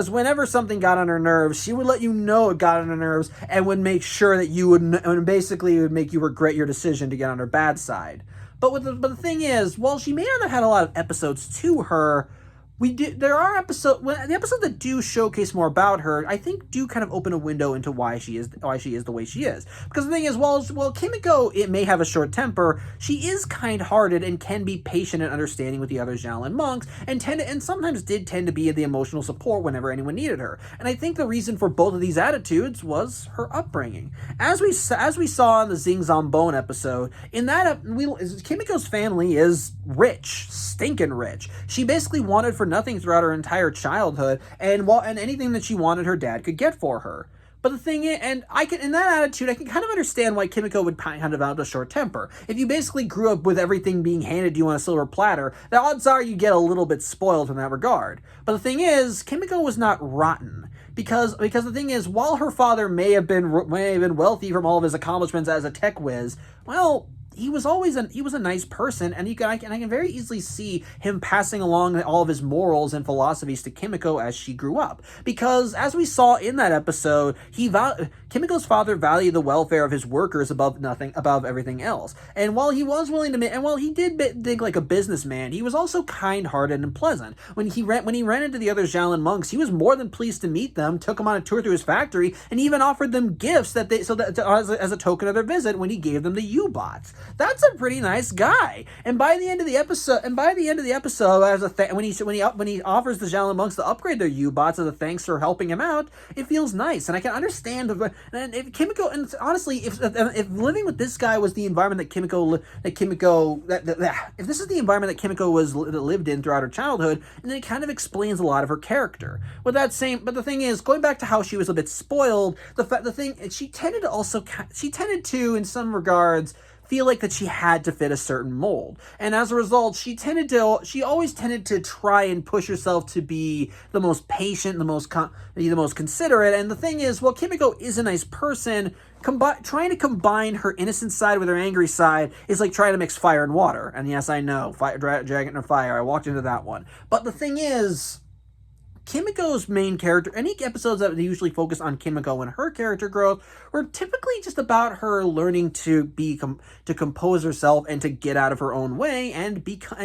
whenever something got on her nerves, she would let you know it got on her nerves and would make sure that you would make you regret your decision to get on her bad side. But the thing is, while she may not have had a lot of episodes to her, the episodes that do showcase more about her, I think, do kind of open a window into why she is the way she is. Because the thing is, while Kimiko, it may have a short temper, she is kind-hearted and can be patient and understanding with the other Xiaolin monks, and sometimes did tend to be the emotional support whenever anyone needed her. And I think the reason for both of these attitudes was her upbringing. As we saw in the Xing Zambon episode, Kimiko's family is rich, stinking rich. She basically wanted for nothing throughout her entire childhood, and anything that she wanted, her dad could get for her. But the thing is, in that attitude, I can kind of understand why Kimiko would kind of develop a short temper. If you basically grew up with everything being handed to you on a silver platter, the odds are you get a little bit spoiled in that regard. But the thing is, Kimiko was not rotten. Because the thing is, while her father may have been wealthy from all of his accomplishments as a tech whiz, well, he was a nice person, and I can very easily see him passing along all of his morals and philosophies to Kimiko as she grew up. Because as we saw in that episode, Kimiko's father valued the welfare of his workers above everything else. And while he was willing to, and while he did think like a businessman, he was also kind-hearted and pleasant. When he ran into the other Xiaolin monks, he was more than pleased to meet them, took them on a tour through his factory, and even offered them gifts as a token of their visit when he gave them the U-bots. That's a pretty nice guy. And by the end of the episode, when he offers the Xiaolin monks to upgrade their U-bots as a thanks for helping him out, it feels nice. And I can understand. And if Kimiko, and honestly, if living with this guy was the environment if this is the environment that Kimiko lived in throughout her childhood, then it kind of explains a lot of her character. But the thing is, going back to how she was a bit spoiled, she tended to in some regards feel like that she had to fit a certain mold. And as a result, she always tended to try and push herself to be the most patient, the most considerate. And the thing is, while Kimiko is a nice person, trying to combine her innocent side with her angry side is like trying to mix fire and water. And yes, I know, dragon and fire, I walked into that one. But the thing is, Kimiko's main character, any episodes that usually focus on Kimiko and her character growth, were typically just about her learning to compose herself and to get out of her own way, and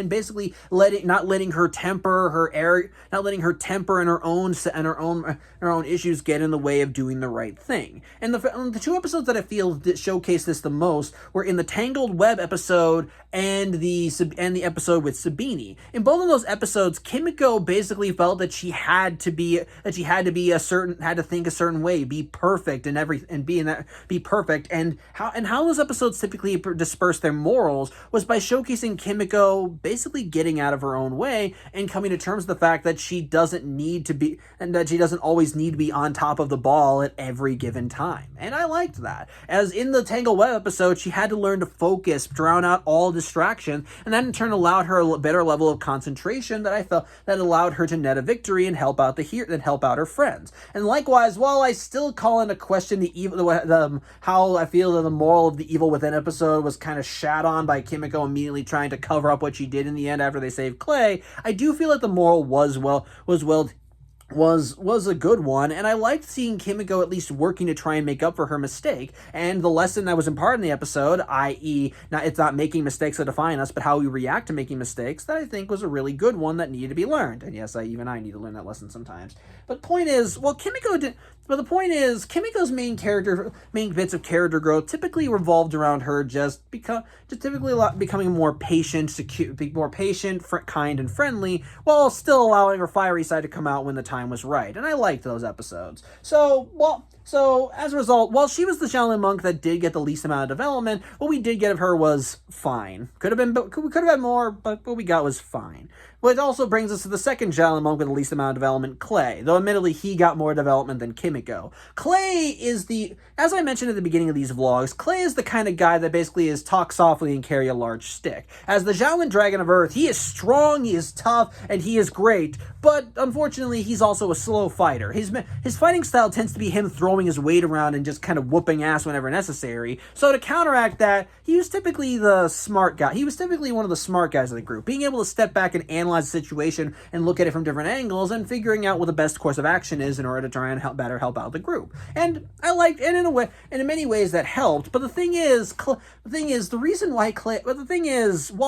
basically not letting her temper and her own issues get in the way of doing the right thing. And the two episodes that I feel that showcase this the most were in the Tangled Web episode and the episode with Sabini. In both of those episodes, Kimiko basically felt that she had to think a certain way, be perfect be perfect. And how those episodes typically disperse their morals was by showcasing Kimiko basically getting out of her own way and coming to terms with the fact that she doesn't always need to be on top of the ball at every given time. And I liked that. As in the Tangled Web episode, she had to learn to focus, drown out all distraction, and that in turn allowed her a better level of concentration that I felt that allowed her to net a victory and help out her friends. And likewise, while I still call into question how I feel that the moral of the Evil Within episode was kind of shat on by Kimiko immediately trying to cover up what she did in the end after they saved Clay, I do feel that the moral was a good one, and I liked seeing Kimiko at least working to try and make up for her mistake. And the lesson that was imparted in the episode, i.e., it's not making mistakes that define us, but how we react to making mistakes, that I think was a really good one that needed to be learned. And yes, I need to learn that lesson sometimes. But the point is, Kimiko's main bits of character growth typically revolved around her becoming more patient, kind, and friendly, while still allowing her fiery side to come out when the time was right. And I liked those episodes. So as a result, while she was the Xiaolin monk that did get the least amount of development, what we did get of her was fine. We could have had more, but what we got was fine. Which also brings us to the second Xiaolin monk with the least amount of development, Clay. Though admittedly, he got more development than Kimiko. Clay is as I mentioned at the beginning of these vlogs, Clay is the kind of guy that basically is talk softly and carry a large stick. As the Xiaolin Dragon of Earth, he is strong, he is tough, and he is great, but unfortunately, he's also a slow fighter. His fighting style tends to be him throwing his weight around and just kind of whooping ass whenever necessary. So to counteract that, he was typically the smart guy. He was typically one of the smart guys of the group, being able to step back and analyze the situation and look at it from different angles and figuring out what the best course of action is in order to try and help out the group. And I liked, and in many ways that helped. But the thing is, while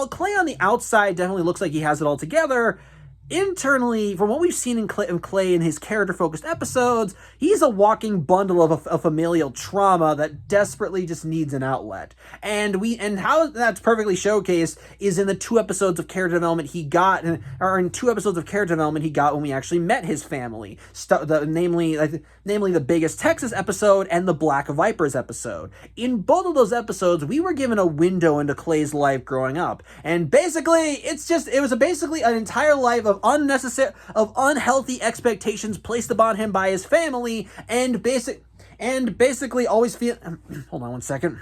Clay on the outside definitely looks like he has it all together, internally, from what we've seen in Clay in his character-focused episodes, he's a walking bundle of familial trauma that desperately just needs an outlet. And how that's perfectly showcased is in the two episodes of character development he got, when we actually met his family, namely the Biggest Texas episode and the Black Vipers episode. In both of those episodes, we were given a window into Clay's life growing up, and basically, it was basically an entire life of unhealthy expectations placed upon him by his family, and basically always feel. Hold on one second.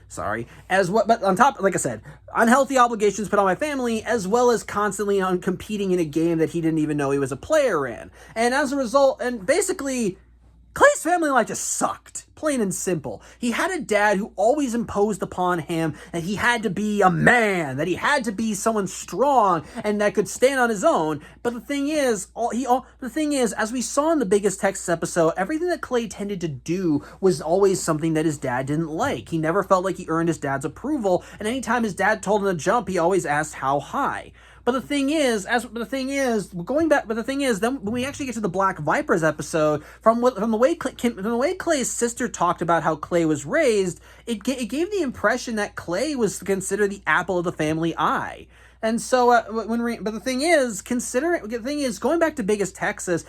Sorry. But on top, like I said, unhealthy obligations put on my family, as well as constantly on competing in a game that he didn't even know he was a player in. And as a result, and basically, Clay's family life just sucked, plain and simple. He had a dad who always imposed upon him that he had to be a man, that he had to be someone strong and that could stand on his own. But the thing is, as we saw in the Biggest Texas episode, everything that Clay tended to do was always something that his dad didn't like. He never felt like he earned his dad's approval, and anytime his dad told him to jump, he always asked how high. Then when we actually get to the Black Vipers episode, from the way Clay's sister talked about how Clay was raised, it gave the impression that Clay was considered the apple of the family eye. And so, going back to Biggest Texas,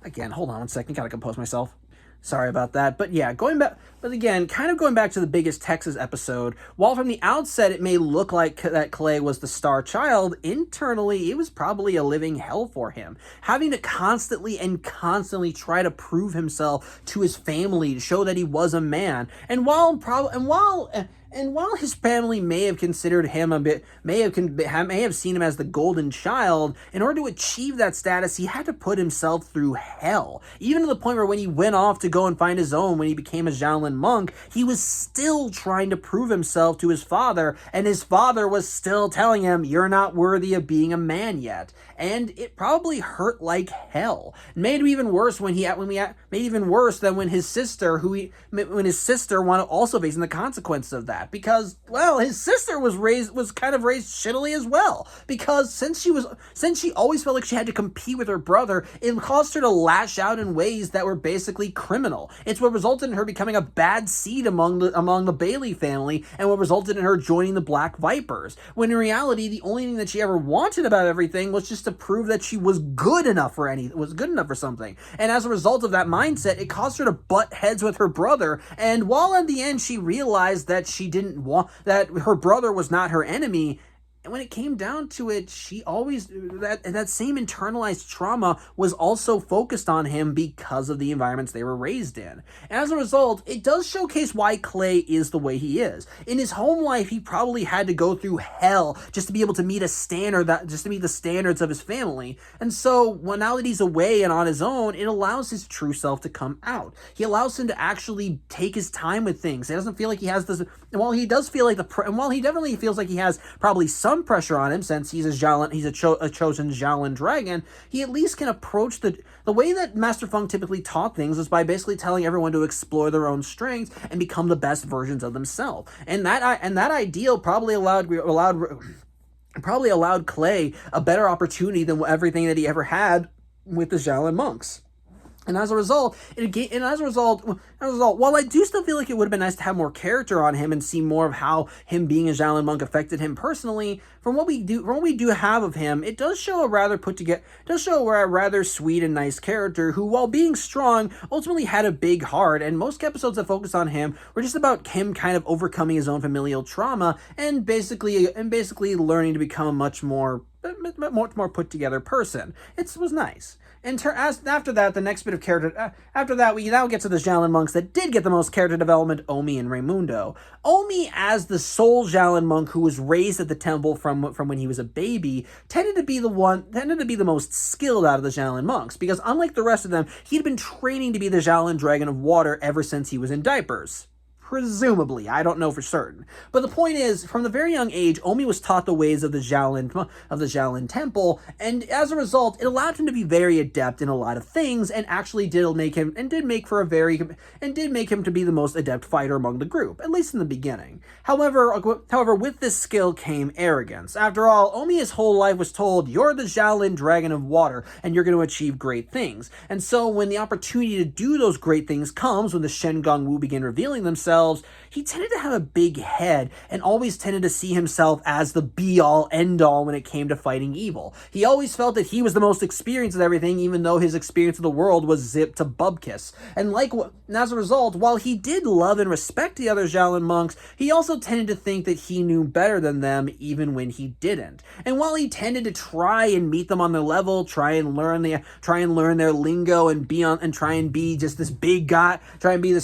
again, hold on one second, gotta compose myself. Sorry about that. But yeah, kind of going back to the biggest Texas episode, while from the outset it may look like that Clay was the star child, internally it was probably a living hell for him. Having to constantly try to prove himself to his family to show that he was a man. And while his family may have considered him may have seen him as the golden child, in order to achieve that status, he had to put himself through hell. Even to the point where when he went off to go and find his own, when he became a Xiaolin monk, he was still trying to prove himself to his father, and his father was still telling him, "You're not worthy of being a man yet." And it probably hurt like hell. It made it even worse when his sister, was also facing the consequences of that. Because, well, his sister was kind of raised shittily as well. Because since she always felt like she had to compete with her brother, it caused her to lash out in ways that were basically criminal. It's what resulted in her becoming a bad seed among the Bailey family, and what resulted in her joining the Black Vipers. When in reality, the only thing that she ever wanted about everything was just to prove that she was good enough for something. And as a result of that mindset, it caused her to butt heads with her brother. And while in the end she realized that that her brother was not her enemy, and when it came down to it, that same internalized trauma was also focused on him because of the environments they were raised in. And as a result, it does showcase why Clay is the way he is. In his home life, he probably had to go through hell just to be able to meet the standards of his family. And so, now that he's away and on his own, it allows his true self to come out. He allows him to actually take his time with things. He doesn't feel like he has this. While he definitely feels like he has probably some pressure on him, since he's a chosen Xiaolin dragon, he at least can approach the way that Master Feng typically taught things is by basically telling everyone to explore their own strengths and become the best versions of themselves. And that ideal probably allowed Clay a better opportunity than everything that he ever had with the Xiaolin monks. And as a result, while I do still feel like it would have been nice to have more character on him and see more of how him being a Xiaolin monk affected him personally, from what we do have of him, it does show a rather sweet and nice character who, while being strong, ultimately had a big heart. And most episodes that focus on him were just about him kind of overcoming his own familial trauma and basically learning to become a much more put together person. It was nice. After that, the next bit of character. After that, we now get to the Xiaolin monks that did get the most character development: Omi and Raimundo. Omi, as the sole Xiaolin monk who was raised at the temple from when he was a baby, tended to be the most skilled out of the Xiaolin monks, because unlike the rest of them, he'd been training to be the Xiaolin Dragon of Water ever since he was in diapers. Presumably, I don't know for certain. But the point is, from the very young age, Omi was taught the ways of the Xiaolin temple, and as a result, it allowed him to be very adept in a lot of things, and actually did make him to be the most adept fighter among the group, at least in the beginning. However, with this skill came arrogance. After all, Omi his whole life was told, "You're the Xiaolin Dragon of Water, and you're going to achieve great things." And so, when the opportunity to do those great things comes, when the Shen Gong Wu begin revealing themselves, he tended to have a big head and always tended to see himself as the be-all, end-all when it came to fighting evil. He always felt that he was the most experienced at everything, even though his experience of the world was zip to bubkiss. And as a result, while he did love and respect the other Xiaolin monks, he also tended to think that he knew better than them, even when he didn't. And while he tended to try and meet them on their level, try and learn their lingo, and try and be just this big guy, try and be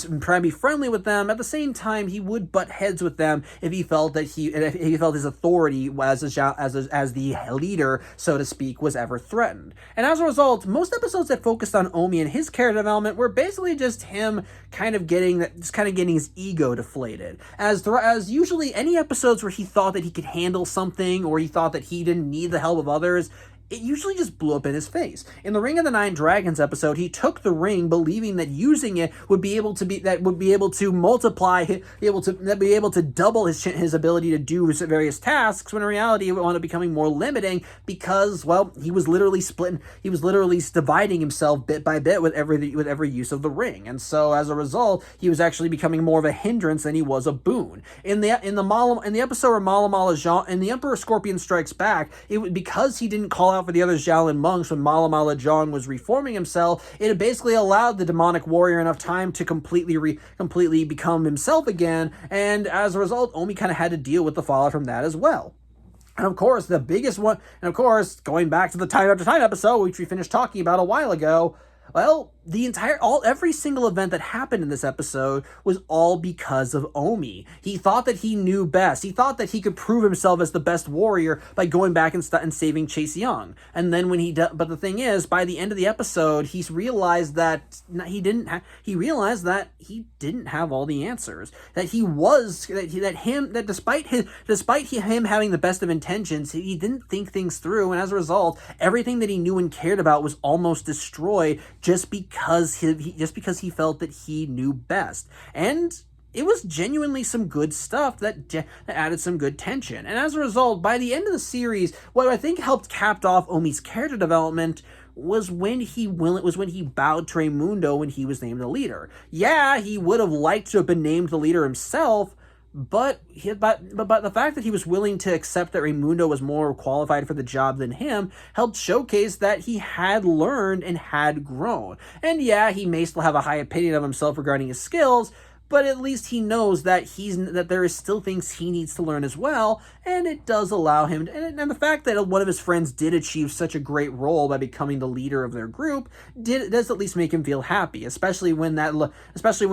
friendly with them, at the same time, he would butt heads with them if he felt his authority as the leader, so to speak, was ever threatened. And as a result, most episodes that focused on Omi and his character development were basically just him kind of getting his ego deflated. As usually any episodes where he thought that he could handle something, or he thought that he didn't need the help of others, it usually just blew up in his face. In the Ring of the Nine Dragons episode, he took the ring believing that using it would be able to double his ability to do various tasks, when in reality it wound up becoming more limiting because, well, he was literally dividing himself bit by bit with every use of the ring. And so as a result, he was actually becoming more of a hindrance than he was a boon. In the episode where Mala Mala Jean and the Emperor Scorpion Strikes Back, because he didn't call out out for the other Xiaolin monks when Mala Mala Zhang was reforming himself, it had basically allowed the demonic warrior enough time to completely become himself again, and as a result, Omi kind of had to deal with the fallout from that as well. And of course, the biggest one, and of course, going back to the Time After Time episode, which we finished talking about a while ago, well, every single event that happened in this episode was all because of Omi. He thought that he knew best. He thought that he could prove himself as the best warrior by going back and saving Chase Young. And then but the thing is, by the end of the episode, he realized that he didn't have all the answers. Despite him having the best of intentions, he didn't think things through, and as a result, everything that he knew and cared about was almost destroyed just because he felt that he knew best. And it was genuinely some good stuff that added some good tension. And as a result, by the end of the series, what I think helped cap off Omi's character development was when he bowed to Raimundo when he was named the leader. Yeah, he would have liked to have been named the leader himself, but the fact that he was willing to accept that Raimundo was more qualified for the job than him helped showcase that he had learned and had grown. And yeah, he may still have a high opinion of himself regarding his skills, but at least he knows that there is still things he needs to learn as well, and it does allow him, and the fact that one of his friends did achieve such a great role by becoming the leader of their group does at least make him feel happy, especially when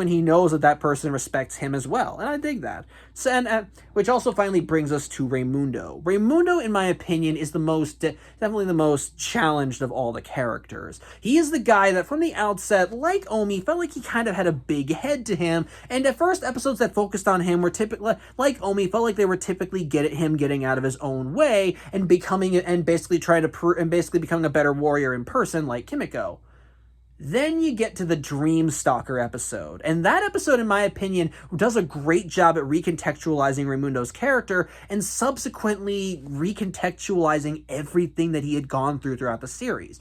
he knows that person respects him as well, and I dig that. So, which also finally brings us to Raimundo. Raimundo, in my opinion, is definitely the most challenged of all the characters. He is the guy that from the outset, like Omi, felt like he kind of had a big head to him. And at first, episodes that focused on him were typically, like Omi, felt like they were typically him getting out of his own way and becoming a better warrior in person, like Kimiko. Then you get to the Dream Stalker episode, and that episode, in my opinion, does a great job at recontextualizing Raimundo's character and subsequently recontextualizing everything that he had gone throughout the series.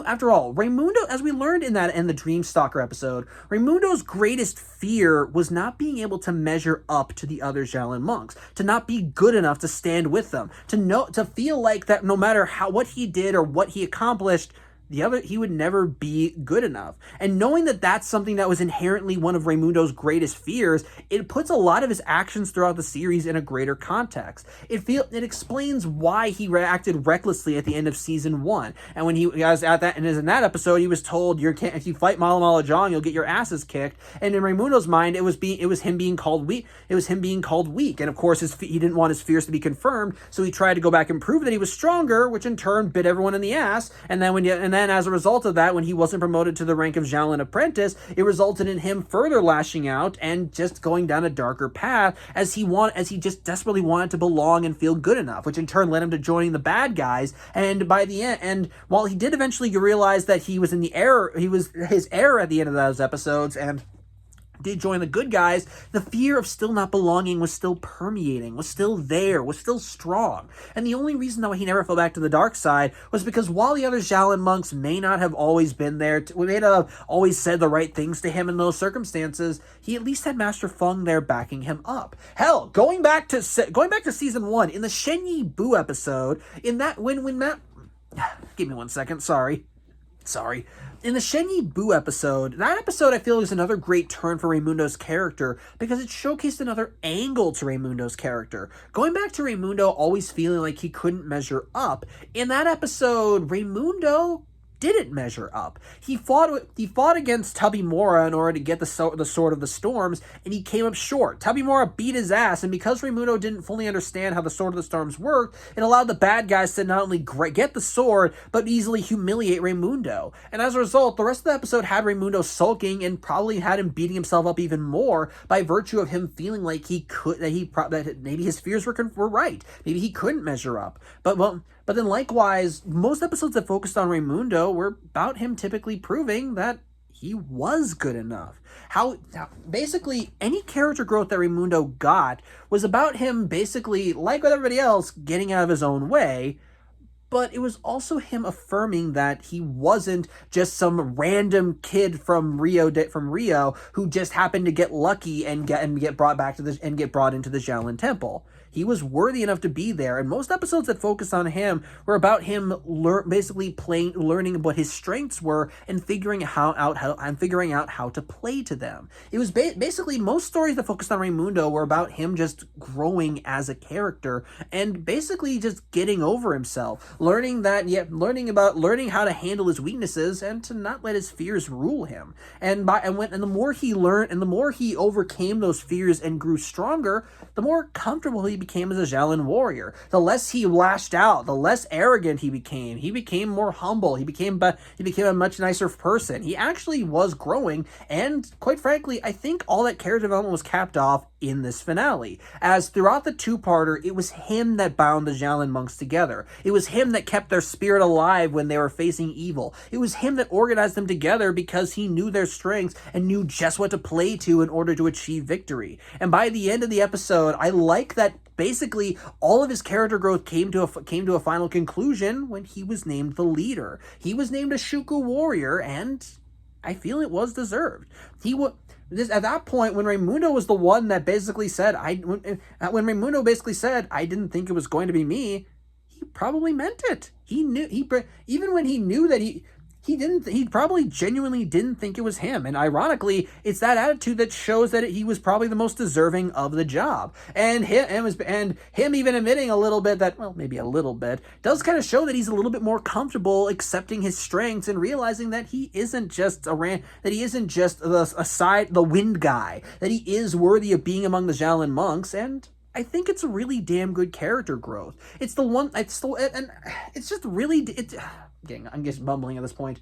After all, Raimundo, as we learned in the Dream Stalker episode, Raimundo's greatest fear was not being able to measure up to the other Xiaolin monks, to not be good enough to stand with them, to feel like that no matter what he did or what he accomplished, he would never be good enough. And knowing that that's something that was inherently one of Raimundo's greatest fears, it puts a lot of his actions throughout the series in a greater context. It explains why he reacted recklessly at the end of season 1. And when he was in that episode, he was told, if you fight Mala Mala Zhang, you'll get your asses kicked. And in Raimundo's mind, it was him being called weak. And of course, he didn't want his fears to be confirmed, so he tried to go back and prove that he was stronger, which in turn bit everyone in the ass. And then as a result of that, when he wasn't promoted to the rank of Xiaolin Apprentice, it resulted in him further lashing out and just going down a darker path as he just desperately wanted to belong and feel good enough, which in turn led him to joining the bad guys. And by the end, and while he did eventually realize that he was in the error, he was his error at the end of those episodes, and did join the good guys, the fear of still not belonging was still permeating, was still there, was still strong. And the only reason that he never fell back to the dark side was because while the other Xiaolin monks may not have always been there, may not have always said the right things to him in those circumstances, he at least had Master Feng there backing him up. Hell, going back to season 1, in the Shen Yi Bu episode, in that when Matt, give me 1 second, sorry. In the Shen Yi Bu episode, that episode I feel is another great turn for Raimundo's character because it showcased another angle to Raimundo's character. Going back to Raimundo always feeling like he couldn't measure up, in that episode, Raimundo didn't measure up. He fought against Tubby-Mora in order to get the Sword of the Storms, and he came up short. Tubby-Mora beat his ass, and because Raimundo didn't fully understand how the Sword of the Storms worked, it allowed the bad guys to not only get the sword, but easily humiliate Raimundo. And as a result, the rest of the episode had Raimundo sulking and probably had him beating himself up even more by virtue of him feeling like that maybe his fears were right. Maybe he couldn't measure up. But then likewise, most episodes that focused on Raimundo were about him typically proving that he was good enough. Basically, any character growth that Raimundo got was about him basically, like with everybody else, getting out of his own way, but it was also him affirming that he wasn't just some random kid from Rio who just happened to get lucky and get brought into the Xiaolin Temple. He was worthy enough to be there, and most episodes that focused on him were about him basically learning what his strengths were and figuring out how to play to them. It was basically most stories that focused on Raimundo were about him just growing as a character and basically just getting over himself, learning how to handle his weaknesses and to not let his fears rule him. And the more he learned and the more he overcame those fears and grew stronger, the more comfortable he became as a Xiaolin warrior. The less he lashed out, the less arrogant he became. He became more humble. He became a much nicer person. He actually was growing, and quite frankly, I think all that character development was capped off in this finale. As throughout the two-parter, it was him that bound the Xiaolin monks together. It was him that kept their spirit alive when they were facing evil. It was him that organized them together because he knew their strengths and knew just what to play to in order to achieve victory. And by the end of the episode, I like that basically all of his character growth came to a final conclusion when he was named the leader. He was named a Shuku warrior, and I feel it was deserved. At that point, when Raimundo was the one that basically said, when Raimundo basically said, I didn't think it was going to be me, he probably meant it. Even when he knew that he probably genuinely didn't think it was him. And ironically, it's that attitude that shows that he was probably the most deserving of the job. And him even admitting a little bit that, well, maybe a little bit, does kind of show that he's a little bit more comfortable accepting his strengths and realizing that he isn't just the wind guy, that he is worthy of being among the Xiaolin monks. And I think it's a really damn good character growth. I'm just bumbling at this point.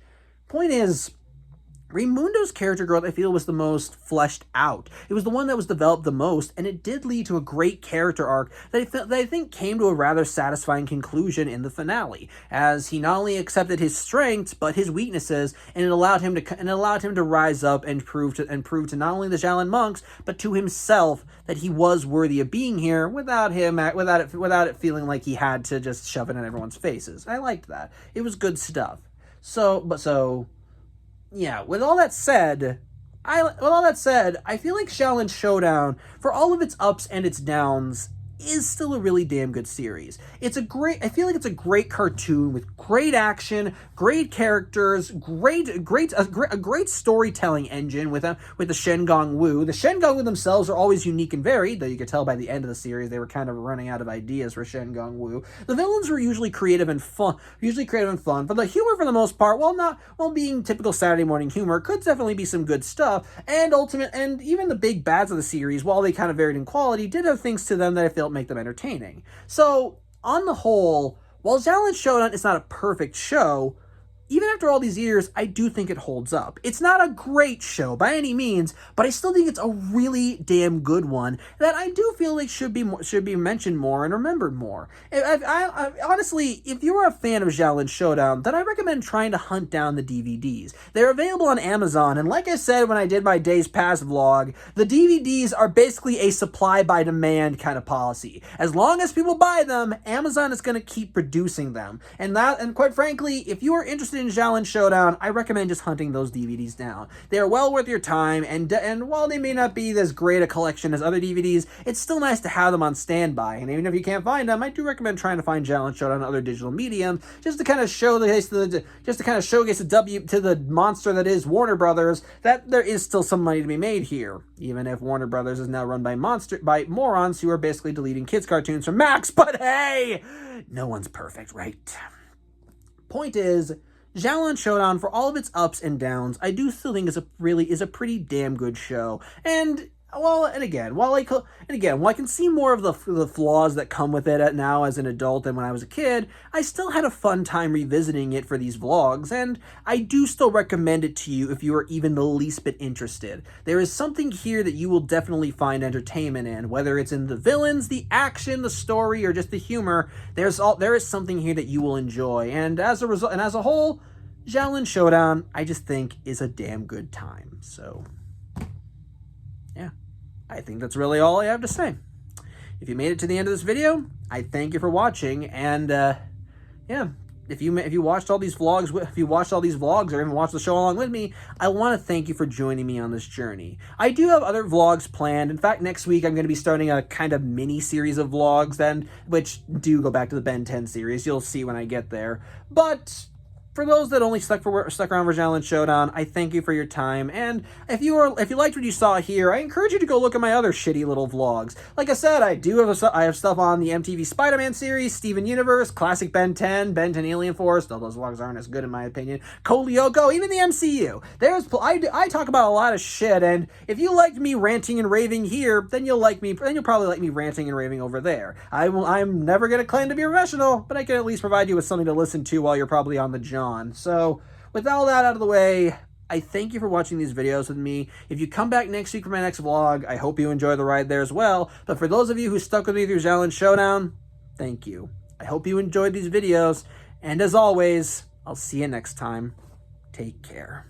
Point is, Raimundo's character growth, I feel, was the most fleshed out. It was the one that was developed the most, and it did lead to a great character arc that I think came to a rather satisfying conclusion in the finale, as he not only accepted his strengths but his weaknesses, and it allowed him to rise up and prove to not only the Xiaolin monks but to himself that he was worthy of being here without it feeling like he had to just shove it in everyone's faces. I liked that. It was good stuff. Yeah, with all that said, I feel like Xiaolin Showdown, for all of its ups and its downs, is still a really damn good series. I feel like it's a great cartoon with great action, great characters, a great storytelling engine with the Shen Gong Wu. The Shen Gong Wu themselves are always unique and varied, though you could tell by the end of the series they were kind of running out of ideas for Shen Gong Wu. The villains were usually creative and fun, but the humor for the most part, while being typical Saturday morning humor, could definitely be some good stuff. And even the big bads of the series, while they kind of varied in quality, did have things to them that I felt make them entertaining. So, on the whole, while Xiaolin Showdown is not a perfect show, even after all these years, I do think it holds up. It's not a great show by any means, but I still think it's a really damn good one that I do feel like should be mentioned more and remembered more. Honestly, if you're a fan of Xiaolin Showdown, then I recommend trying to hunt down the DVDs. They're available on Amazon, and like I said when I did my Days Past vlog, the DVDs are basically a supply by demand kind of policy. As long as people buy them, Amazon is going to keep producing them. And quite frankly, if you are interested in Xiaolin Showdown, I recommend just hunting those DVDs down. They are well worth your time, and while they may not be as great a collection as other DVDs, it's still nice to have them on standby. And even if you can't find them, I do recommend trying to find Xiaolin Showdown on other digital mediums, just to kind of showcase to the monster that is Warner Brothers that there is still some money to be made here, even if Warner Brothers is now run by morons who are basically deleting kids' cartoons from Max. But hey, no one's perfect, right? Point is, Xiaolin Showdown, for all of its ups and downs, I do still think is a pretty damn good show. And while I can see more of the flaws that come with it now as an adult than when I was a kid, I still had a fun time revisiting it for these vlogs, and I do still recommend it to you if you are even the least bit interested. There is something here that you will definitely find entertainment in, whether it's in the villains, the action, the story, or just the humor. There is something here that you will enjoy, and as a whole, Xiaolin Showdown, I just think, is a damn good time. So, yeah. I think that's really all I have to say. If you made it to the end of this video, I thank you for watching, and yeah, if you watched all these vlogs, or even watched the show along with me, I want to thank you for joining me on this journey. I do have other vlogs planned. In fact, next week I'm going to be starting a kind of mini series of vlogs, which do go back to the Ben 10 series. You'll see when I get there. But for those that only stuck around for Xiaolin Showdown, I thank you for your time. And if you liked what you saw here, I encourage you to go look at my other shitty little vlogs. Like I said, I have stuff on the MTV Spider-Man series, Steven Universe, Classic Ben 10, Ben 10 Alien Force. Though those vlogs aren't as good in my opinion. Kolyoko, even the MCU. I talk about a lot of shit, and if you liked me ranting and raving here, then you'll probably like me ranting and raving over there. I'm never gonna claim to be a professional, but I can at least provide you with something to listen to while you're probably on the jump. So with all that out of the way, I thank you for watching these videos with me. If you come back next week for my next vlog, I hope you enjoy the ride there as well. But for those of you who stuck with me through Xiaolin Showdown, thank you. I hope you enjoyed these videos. And as always, I'll see you next time. Take care.